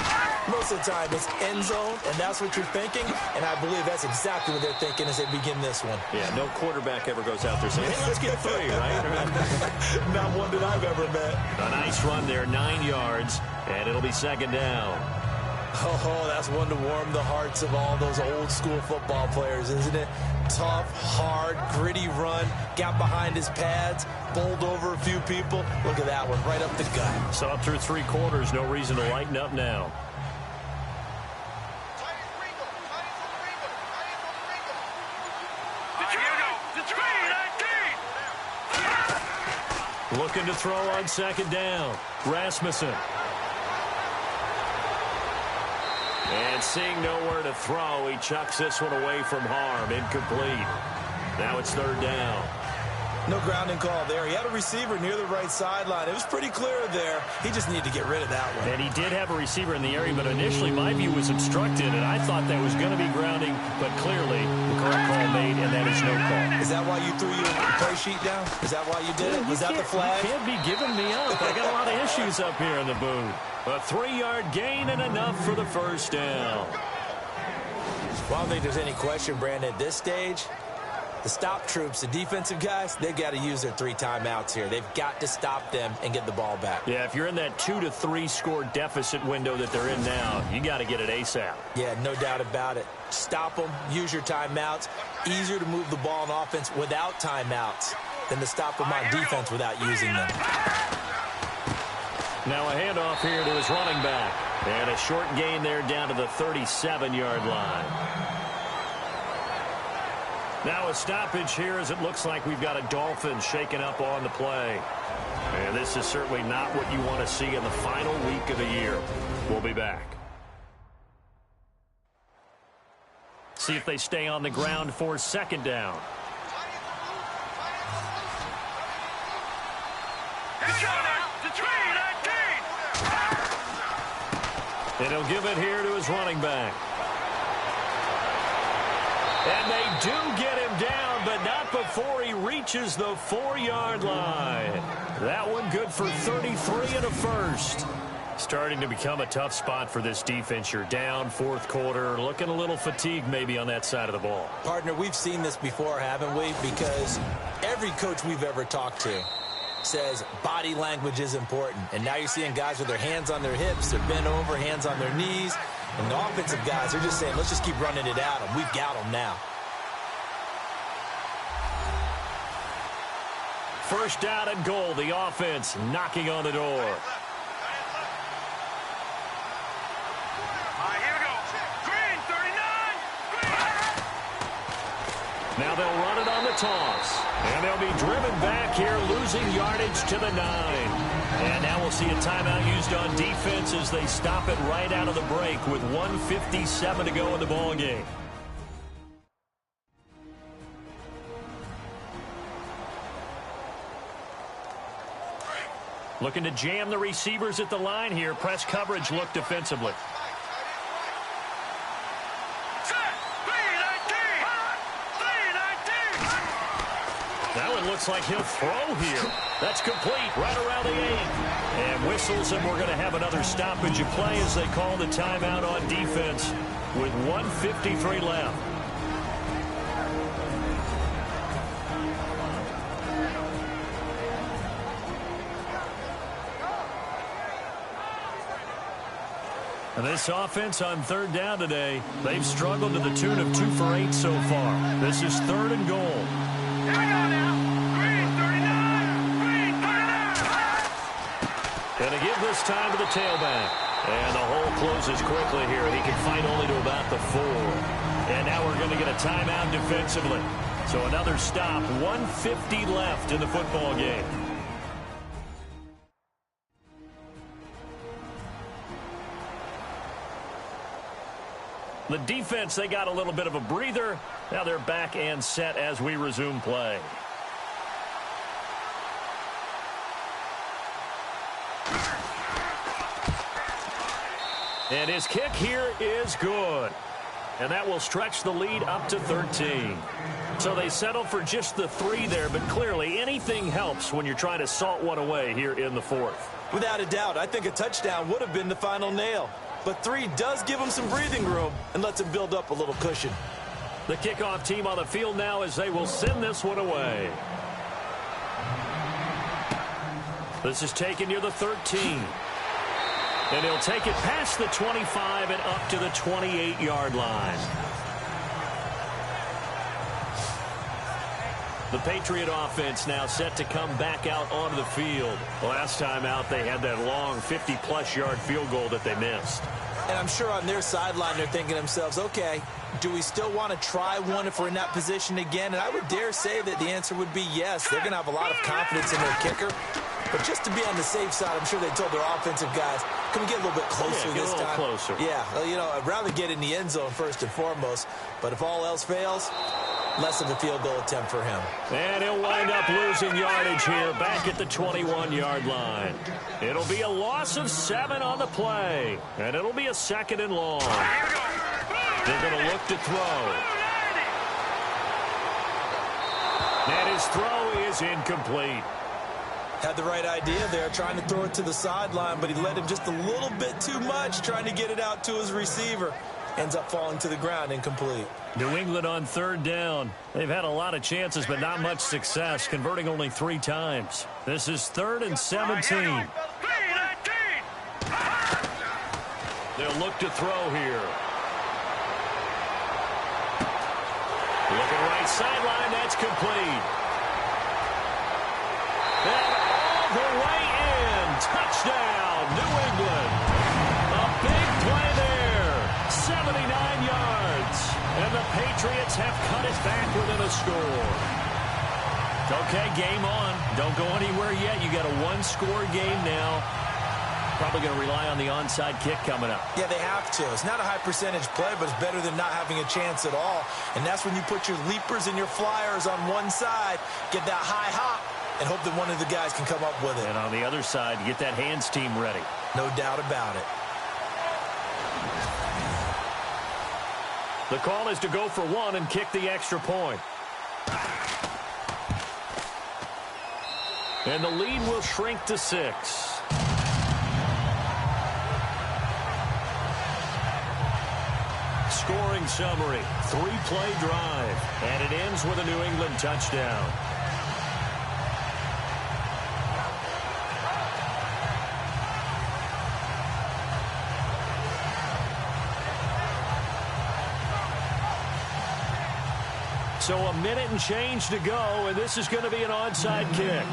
Most of the time, it's end zone, and that's what you're thinking, and I believe that's exactly what they're thinking as they begin this one. Yeah, no quarterback ever goes out there saying, hey, let's get 3, right? Not one that I've ever met. A nice run there, 9 yards, and it'll be second down. Oh, that's one to warm the hearts of all those old-school football players, isn't it? Tough, hard, gritty run, got behind his pads, bowled over a few people. Look at that one, right up the gut. So up through 3 quarters, no reason to lighten up now. Looking to throw on second down. Rasmussen. And seeing nowhere to throw, he chucks this one away from harm. Incomplete. Now it's third down. No grounding call there. He had a receiver near the right sideline. It was pretty clear there. He just needed to get rid of that one. And he did have a receiver in the area, but initially my view was obstructed, and I thought that was going to be grounding, but clearly the correct call made, and that is no call. Is that why you threw your play sheet down? Is that why you did it? Was that the flag? You can't be giving me up. I got a lot of issues up here in the booth. A 3-yard gain and enough for the first down. Well, I don't think there's any question, Brandon, at this stage. The stop troops, the defensive guys, they've got to use their 3 timeouts here. They've got to stop them and get the ball back. Yeah, if you're in that 2 to 3 score deficit window that they're in now, you got to get it ASAP. Yeah, no doubt about it. Stop them, use your timeouts. Easier to move the ball on offense without timeouts than to stop them on defense without using them. Now a handoff here to his running back. And a short gain there down to the 37-yard line. Now a stoppage here as it looks like we've got a Dolphins shaking up on the play. And this is certainly not what you want to see in the final week of the year. We'll be back. See if they stay on the ground for second down. And he'll give it here to his running back. And they do get him down, but not before he reaches the 4-yard line. That one good for 33 and a first. Starting to become a tough spot for this defense. You're down, fourth quarter, looking a little fatigued maybe on that side of the ball. Partner, we've seen this before, haven't we? Because every coach we've ever talked to says body language is important. And now you're seeing guys with their hands on their hips, they're bent over, hands on their knees. And the offensive guys, they're just saying, let's just keep running it at them. We've got them now. First down and goal, the offense knocking on the door. Now they'll run it on the toss. And they'll be driven back here, losing yardage to the 9. And now we'll see a timeout used on defense as they stop it right out of the break with 1:57 to go in the ball game. Looking to jam the receivers at the line here. Press coverage look defensively. That one looks like he'll throw here. That's complete right around the 8. And whistles, and we're going to have another stoppage of play as they call the timeout on defense with 1:53 left. And this offense on third down today, they've struggled to the tune of 2 for 8 so far. This is third and goal. Here we go now. Green 39. Green 39. Going to give this time to the tailback. And the hole closes quickly here. He can fight only to about the 4. And now we're going to get a timeout defensively. So another stop. 1:50 left in the football game. The defense, they got a little bit of a breather. Now they're back and set as we resume play. And his kick here is good. And that will stretch the lead up to 13. So they settle for just the 3 there, but clearly anything helps when you're trying to salt one away here in the 4th. Without a doubt, I think a touchdown would have been the final nail. But 3 does give them some breathing room and lets them build up a little cushion. The kickoff team on the field now as they will send this one away. This is taken near the 13. And he'll take it past the 25 and up to the 28-yard line. The Patriot offense now set to come back out onto the field. Last time out, they had that long 50-plus yard field goal that they missed. And I'm sure on their sideline, they're thinking to themselves, okay, do we still want to try one if we're in that position again? And I would dare say that the answer would be yes. They're going to have a lot of confidence in their kicker. But just to be on the safe side, I'm sure they told their offensive guys, can we get a little bit closer this time? Closer. Yeah, well, you know, I'd rather get in the end zone first and foremost. But if all else fails, less of a field goal attempt for him. And he'll wind up losing yardage here back at the 21-yard line. It'll be a loss of 7 on the play. And it'll be a 2nd and long. They're going to look to throw. And his throw is incomplete. Had the right idea there, trying to throw it to the sideline, but he led him just a little bit too much, trying to get it out to his receiver. Ends up falling to the ground, incomplete. New England on 3rd down. They've had a lot of chances, but not much success, converting only 3 times. This is 3rd and 17. They'll look to throw here. Looking right sideline, that's complete. And all the way in. Touchdown, New England. A big play there. 79 yards. And the Patriots have cut it back within a score. Okay, game on. Don't go anywhere yet. You got a 1-score game now. Probably going to rely on the onside kick coming up. Yeah, they have to. It's not a high percentage play, but it's better than not having a chance at all. And that's when you put your leapers and your flyers on one side, get that high hop, and hope that one of the guys can come up with it. And on the other side, get that hands team ready. No doubt about it. The call is to go for 1 and kick the extra point. And the lead will shrink to 6. Scoring summary, 3-play drive, and it ends with a New England touchdown. So a minute and change to go, and this is going to be an onside kick.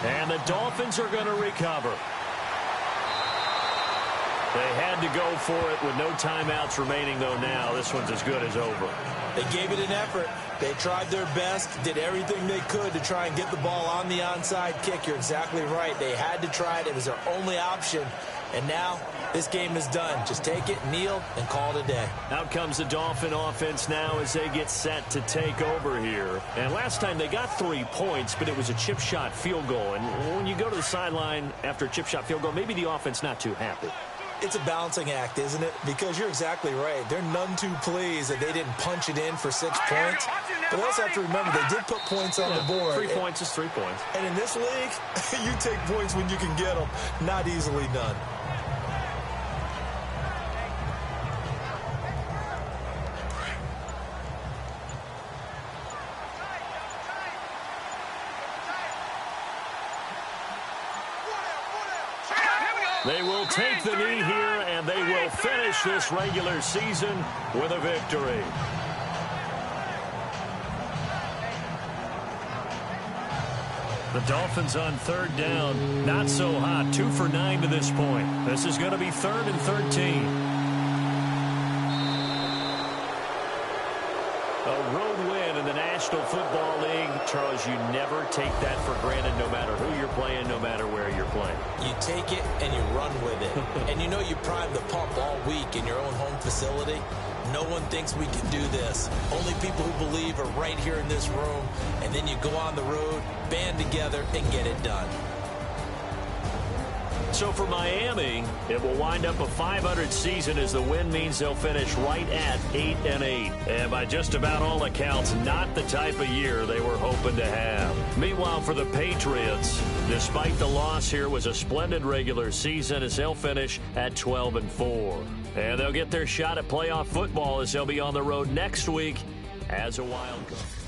And the Dolphins are going to recover. They had to go for it with no timeouts remaining, though, now. This one's as good as over. They gave it an effort. They tried their best, did everything they could to try and get the ball on the onside kick. You're exactly right. They had to try it. It was their only option. And now this game is done. Just take it, kneel, and call it a day. Out comes the Dolphin offense now as they get set to take over here. And last time they got 3 points, but it was a chip shot field goal. And when you go to the sideline after a chip shot field goal, maybe the offense not too happy. It's a balancing act, isn't it? Because you're exactly right. They're none too pleased that they didn't punch it in for 6 points. But they also have to remember they did put points on the board. 3 points is 3 points. And in this league, you take points when you can get them. Not easily done. They will take the knee here, and they will finish this regular season with a victory. The Dolphins on 3rd down. Not so hot. 2 for 9 to this point. This is going to be 3rd and 13. A road win in the National Football League. Charles, you never take that for granted no matter who you're playing, no matter where you're playing. You take it and you run with it. And you know you prime the pump all week in your own home facility. No one thinks we can do this. Only people who believe are right here in this room. And then you go on the road, band together, and get it done. So for Miami, it will wind up a .500 season as the win means they'll finish right at 8-8. And by just about all accounts, not the type of year they were hoping to have. Meanwhile, for the Patriots, despite the loss here, was a splendid regular season as they'll finish at 12-4. And they'll get their shot at playoff football as they'll be on the road next week as a wild card.